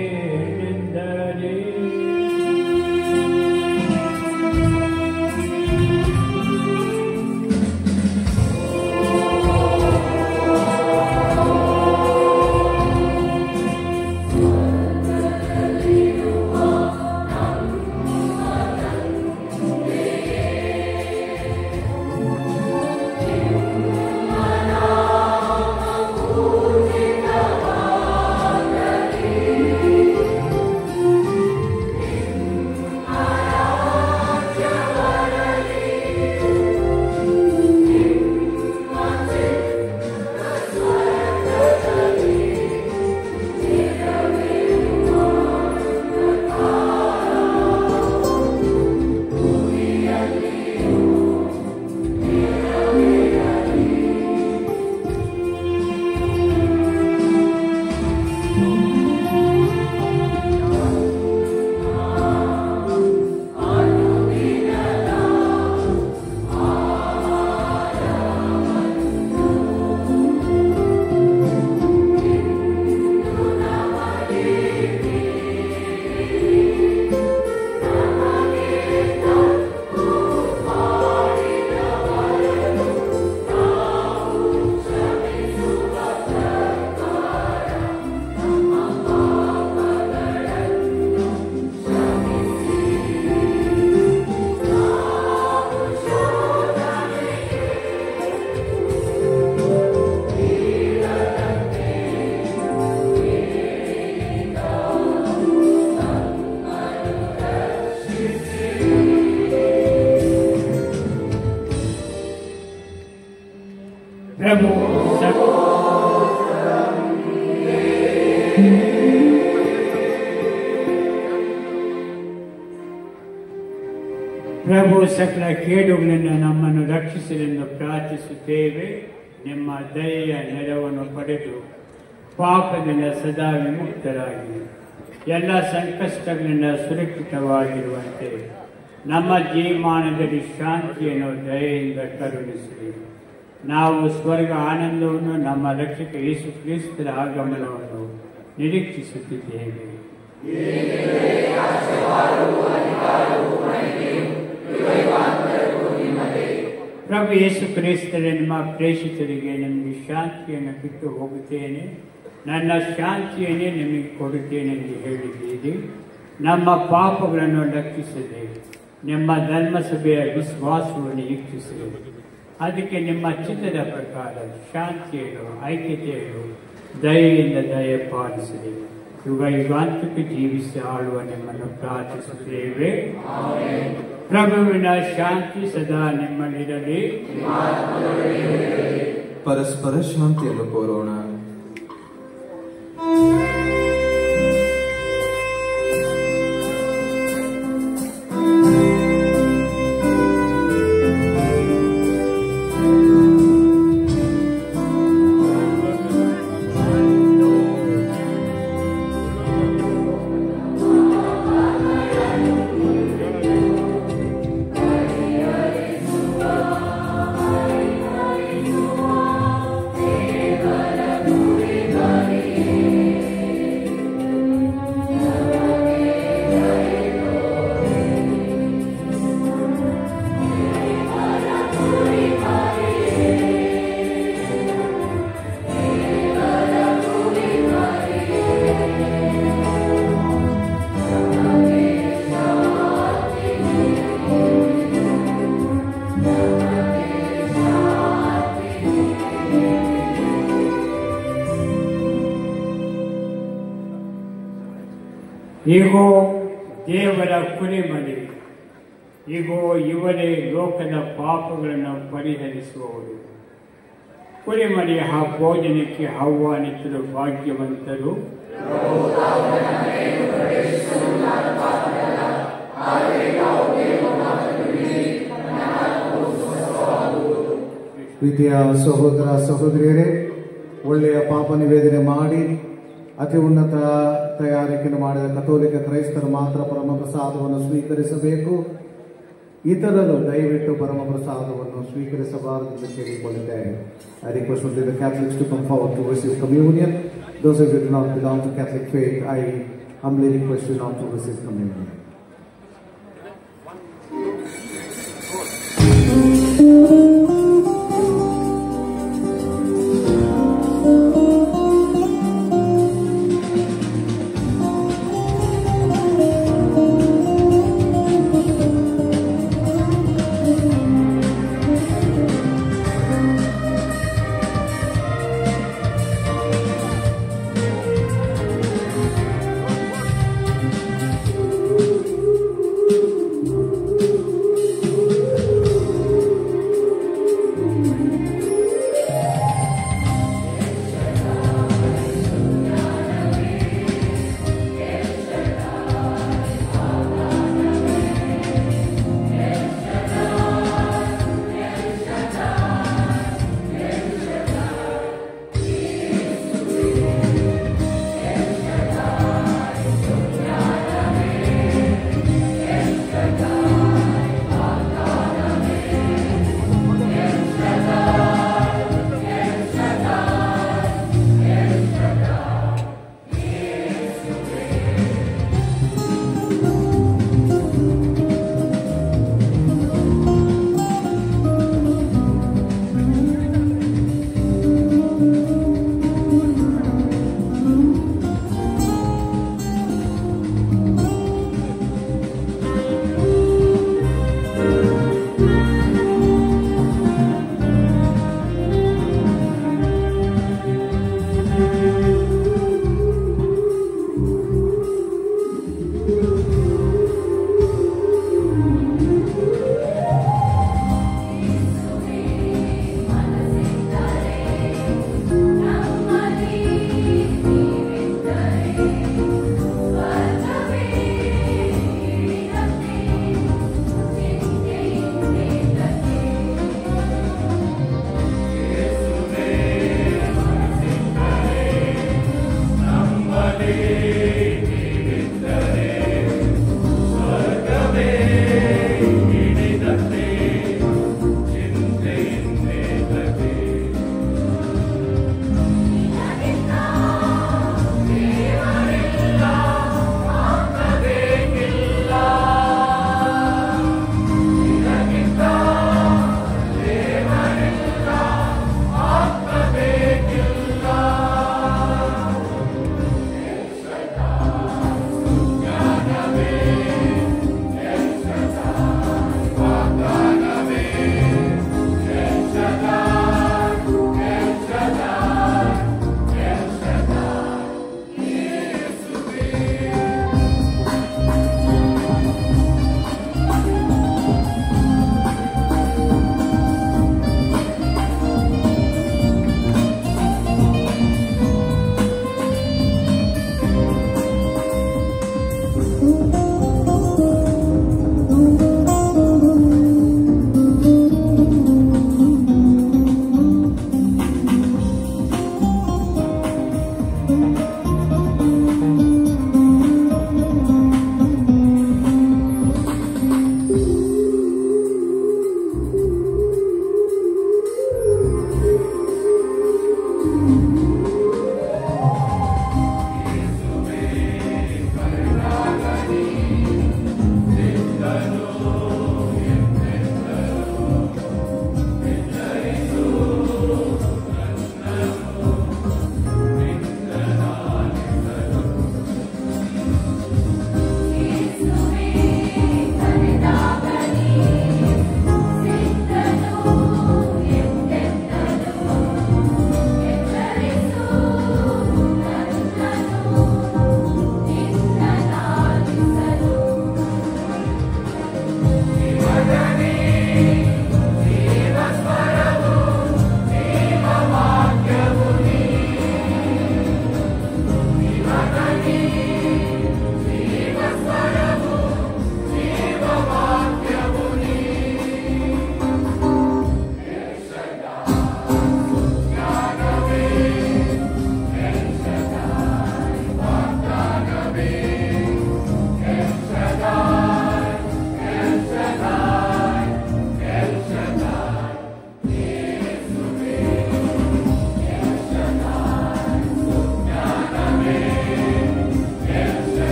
ಪ್ರಭು ಸಕಲ ಕೇಡುಗಳಿಂದ ನಮ್ಮನ್ನು ರಕ್ಷಿಸಲೆಂದು ಪ್ರಾರ್ಥಿಸುತ್ತೇವೆ. ನಿಮ್ಮ ದಯೆಯ ನೆರವನ್ನು ಪಡೆದು ಪಾಪದಿಂದ ಸದಾ ವಿಮುಕ್ತರಾಗಿ ಎಲ್ಲ ಸಂಕಷ್ಟಗಳಿಂದ ಸುರಕ್ಷಿತವಾಗಿರುವಂತೆ ನಮ್ಮ ಜೀವಮಾನದಲ್ಲಿ ಶಾಂತಿಯನ್ನು ದಯೆಯಿಂದ ಕರುಣಿಸಿರಿ. ನಾವು ಸ್ವರ್ಗ ಆನಂದವನ್ನು ನಮ್ಮ ರಕ್ಷಕ ಯೇಸು ಕ್ರಿಸ್ತರ ಆಗಮನವನ್ನು ನಿರೀಕ್ಷಿಸುತ್ತಿದ್ದೇವೆ. ಪ್ರಭು ಯೇಸು ಕ್ರಿಸ್ತರೇ, ನಿಮ್ಮ ಪ್ರೇಷಿತರಿಗೆ ನಿಮಗೆ ಶಾಂತಿಯನ್ನು ಬಿಟ್ಟು ಹೋಗುತ್ತೇನೆ, ನನ್ನ ಶಾಂತಿಯನ್ನೇ ನಿಮಗೆ ಕೊಡುತ್ತೇನೆ ಎಂದು ಹೇಳಿದ್ದೀರಿ. ನಮ್ಮ ಪಾಪಗಳನ್ನು ರಕ್ಷಿಸದೆ ನಿಮ್ಮ ಧರ್ಮಸಭೆಯ ವಿಶ್ವಾಸವನ್ನು ಇಚ್ಛಿಸಿರಿ. ಅದಕ್ಕೆ ನಿಮ್ಮ ಚಿತ್ತದ ಪ್ರಕಾರ ಶಾಂತಿಯನ್ನು ಐಕ್ಯತೆಯನ್ನು ದಯೆಯಿಂದ ದಯಪಾಲಿಸಿರಿ. ಯುಗ ಯುಗಾಂತಕ ಜೀವಿಸಿ ಆಳುವ ನಿಮ್ಮನ್ನು ಪ್ರಾರ್ಥಿಸುತ್ತೇವೆ. ಪ್ರಭುವಿನ ಶಾಂತಿ ಸದಾ ನಿಮ್ಮಲ್ಲಿರಲಿ. ಪರಸ್ಪರ ಶಾಂತಿಯನ್ನು ಕೋರೋಣ. ಈಗೋ ದೇವರ ಕುರಿಮರಿ, ಈಗೋ ಇವರೇ ಲೋಕದ ಪಾಪಗಳನ್ನು ಪರಿಹರಿಸುವವರು. ಕುರಿಮರಿಯ ಭೋಜನಕ್ಕೆ ಆಹ್ವಾನಿಸಲು ಭಾಗ್ಯವಂತರು. ಪ್ರೀತಿಯ ಸಹೋದರ ಸಹೋದರಿಯರೇ, ಒಳ್ಳೆಯ ಪಾಪ ನಿವೇದನೆ ಮಾಡಿ ಅತಿ ಉನ್ನತ ತಯಾರಿಕೆಯನ್ನು ಮಾಡಿದ ಕಥೋಲಿಕ ಕ್ರೈಸ್ತರು ಮಾತ್ರ ಪರಮಪ್ರಸಾದವನ್ನು ಸ್ವೀಕರಿಸಬೇಕು. ಇತರರು ದಯವಿಟ್ಟು ಪರಮಪ್ರಸಾದವನ್ನು ಸ್ವೀಕರಿಸಬಾರದೆಂದು ಕೇಳಿಕೊಳ್ಳುತ್ತೇವೆ. I request only the Catholics to come forward to receive communion. Those of you who do not belong to Catholic faith, I humbly request you not to receive communion.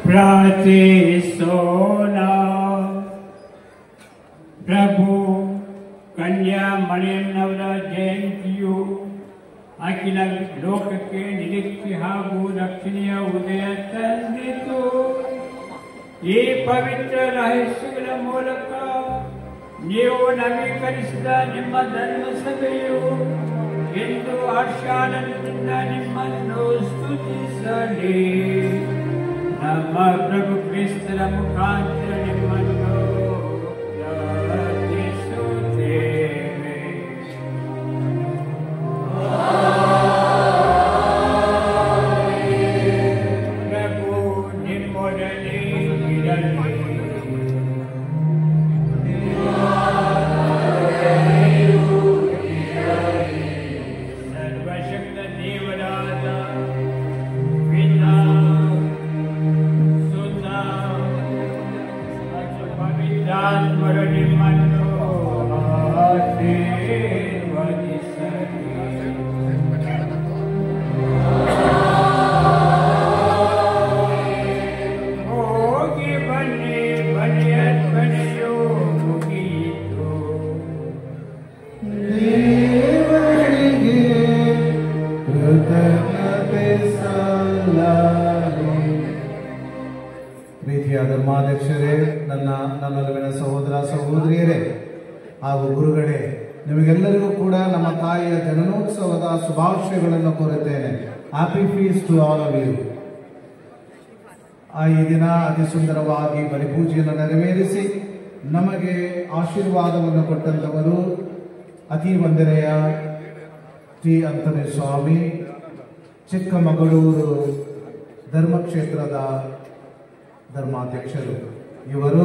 ಪ್ರಾರ್ಥಿಸೋಣ. ಪ್ರಭು ಕನ್ಯಾ ಮರಿಯಮ್ಮನವರ ಜಯಂತಿಯು ಅಖಿಲ ಲೋಕಕ್ಕೆ ನಿರೀಕ್ಷೆ ಹಾಗೂ ರಕ್ಷಣೆಯ ಉದಯ ತಂದಿತು. ಈ ಪವಿತ್ರ ರಹಸ್ಯಗಳ ಮೂಲಕ ನೀವು ನವೀಕರಿಸಿದ ನಿಮ್ಮ ಧರ್ಮಸಭೆಯು ಎಂದು ಹರ್ಷಾನಂದದಿಂದ ನಿಮ್ಮನ್ನು ಸ್ತುತಿಸಲಿ. ನಮ್ಮ ಪ್ರಭು ಕ್ರಿಸ್ತರ ಮುಖಾಂತರ ನಿಮ್ಮನ್ನು ಪ್ರಾರ್ಥಿಸುತ್ತೇವೆ. ಪ್ರಭು ನಿಮ್ಮೊಡನೆ ಇರಲಿ. ಸರ್ವಶಕ್ತ ದೇವರಾದ ಪಿತಾ ಸುತ ಮತ್ತು ಪವಿತ್ರಾತ್ಮರು ನಿಮ್ಮನ್ನು ಆಶೀರ್ವದಿಸಲಿ. ಹೋಗಿ ಬನ್ನಿ, ಬನ್ನಿ ಅರ್ಪಣೆಯು ಮುಗಿಯಿತು. ದೇವರಿಗೆ ಕೃತಜ್ಞತೆ ಸಲ್ಲಲಿ. ಪ್ರೀತಿಯ ಧರ್ಮಾಧ್ಯಕ್ಷರೇ, ನನ್ನೊಲವಿನ ಸಹೋದರ ಸಹೋದರಿಯರೇ ಹಾಗೂ ಗುರುಗಳೇ, ನಿಮಗೆಲ್ಲರಿಗೂ ಕೂಡ ನಮ್ಮ ತಾಯಿಯ ಜನನೋತ್ಸವದ ಶುಭಾಶಯಗಳನ್ನು ಕೋರುತ್ತೇನೆ. Happy feast to all of you. ಈ ದಿನ ಅತಿ ಸುಂದರವಾಗಿ ಬಲಿಪೂಜೆಯನ್ನು ನೆರವೇರಿಸಿ ನಮಗೆ ಆಶೀರ್ವಾದವನ್ನು ಕೊಟ್ಟಂತವರು ಅತಿ ವಂದನೆಯ ಟಿ ಅಂತೋನಿ ಸ್ವಾಮಿ, ಚಿಕ್ಕಮಗಳೂರು ಧರ್ಮಕ್ಷೇತ್ರದ ಧರ್ಮಾಧ್ಯಕ್ಷರು. ಇವರು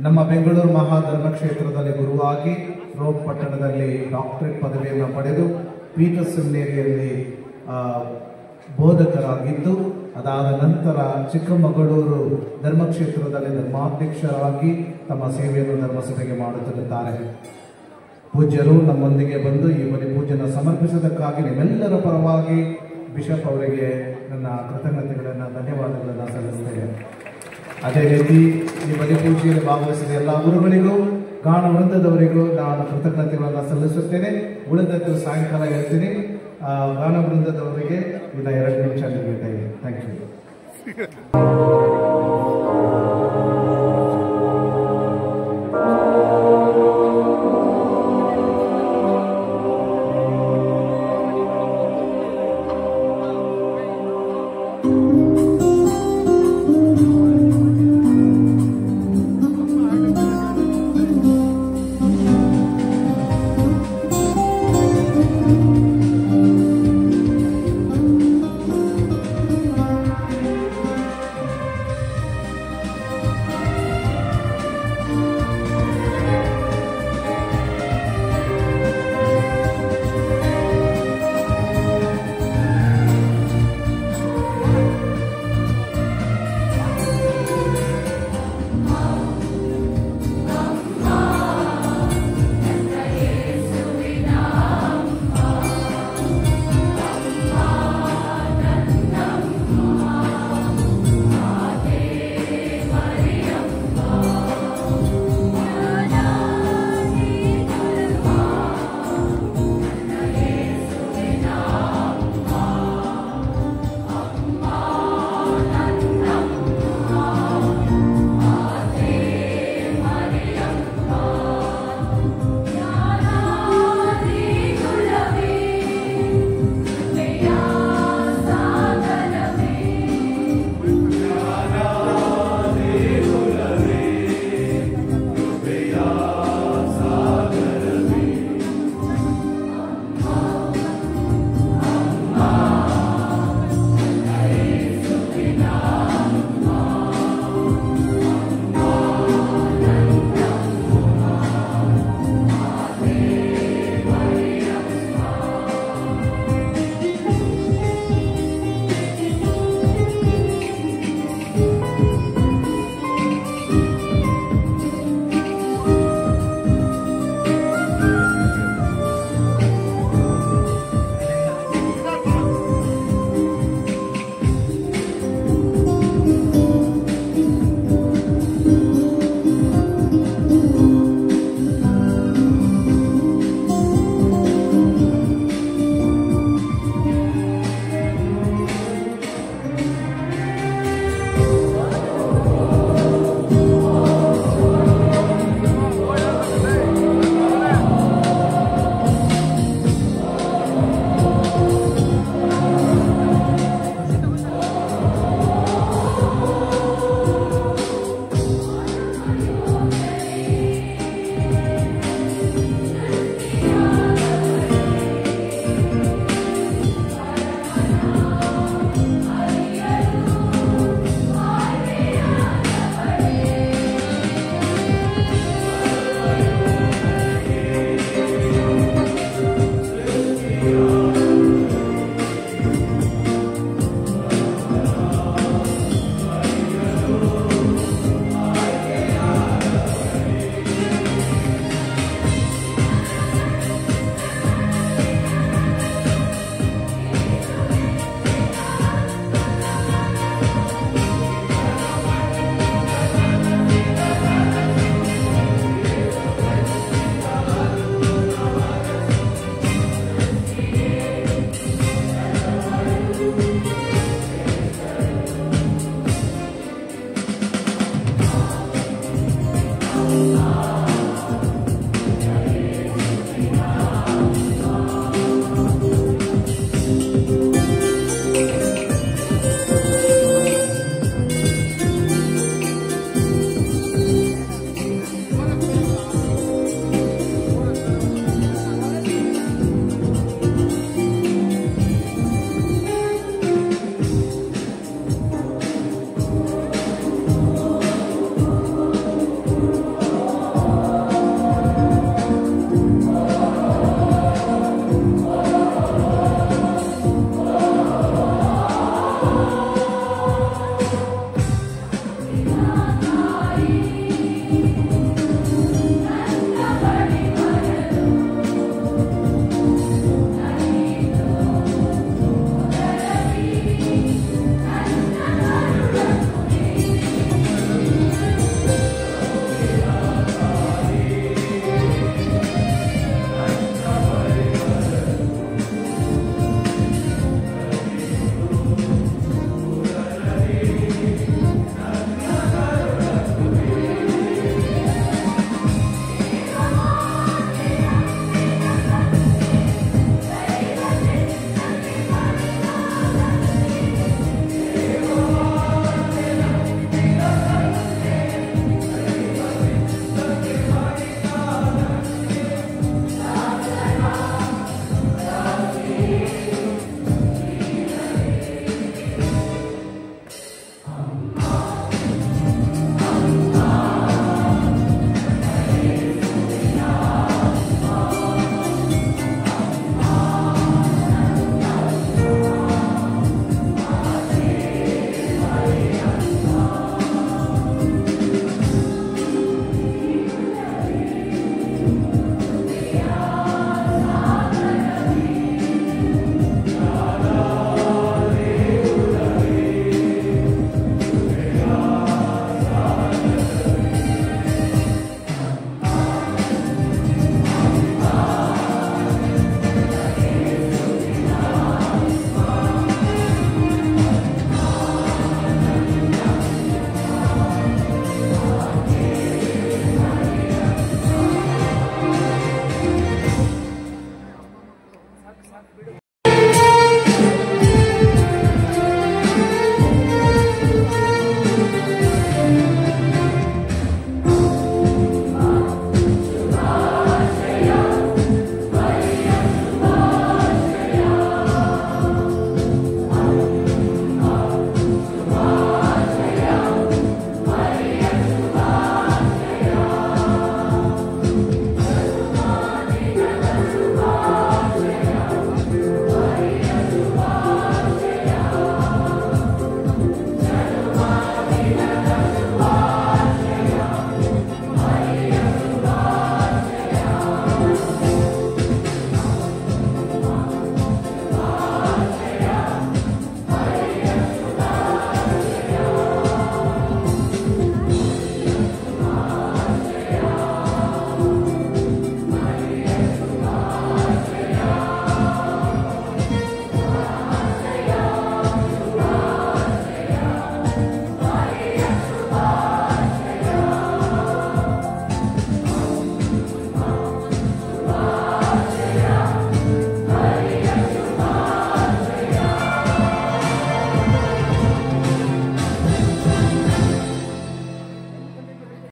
ನಮ್ಮ ಬೆಂಗಳೂರು ಮಹಾಧರ್ಮಕ್ಷೇತ್ರದಲ್ಲಿ ಗುರುವಾಗಿ ರೋಮ್ ಪಟ್ಟಣದಲ್ಲಿ ಡಾಕ್ಟರೇಟ್ ಪದವಿಯನ್ನು ಪಡೆದು ಪೀಟರ್ ಸೆಮಿನರಿಯಲ್ಲಿ ಬೋಧಕರಾಗಿದ್ದು, ಅದಾದ ನಂತರ ಚಿಕ್ಕಮಗಳೂರು ಧರ್ಮಕ್ಷೇತ್ರದಲ್ಲಿ ಧರ್ಮಾಧ್ಯಕ್ಷರಾಗಿ ತಮ್ಮ ಸೇವೆಯನ್ನು ಧರ್ಮಸಭೆಗೆ ಮಾಡುತ್ತಿರುತ್ತಾರೆ. ಪೂಜ್ಯರು ನಮ್ಮೊಂದಿಗೆ ಬಂದು ಈ ಬಲಿಪೂಜೆಯನ್ನು ಸಮರ್ಪಿಸುವುದಕ್ಕಾಗಿ ನಿಮ್ಮೆಲ್ಲರ ಪರವಾಗಿ ಬಿಷಪ್ ಅವರಿಗೆ ನನ್ನ ಕೃತಜ್ಞತೆಗಳನ್ನು, ಧನ್ಯವಾದಗಳನ್ನು ಸಲ್ಲಿಸುತ್ತೇನೆ. ಅದೇ ರೀತಿ ಈ ಬಲಿಪೂಜೆಯಲ್ಲಿ ಭಾಗವಹಿಸಿದ ಎಲ್ಲ ಗುರುಗಳಿಗೂ, ಗಾನ ವೃಂದದವರಿಗೂ ನಾನು ಕೃತಜ್ಞತೆಗಳನ್ನು ಸಲ್ಲಿಸುತ್ತೇನೆ. ಉಳಿದದ್ದು ಸಾಯಂಕಾಲ ಹೇಳ್ತೀನಿ. ಗಾನ ವೃಂದದವರಿಗೆ ಇನ್ನು 2 ನಿಮಿಷ ನೀಡಿದ್ದೇನೆ. Thank you.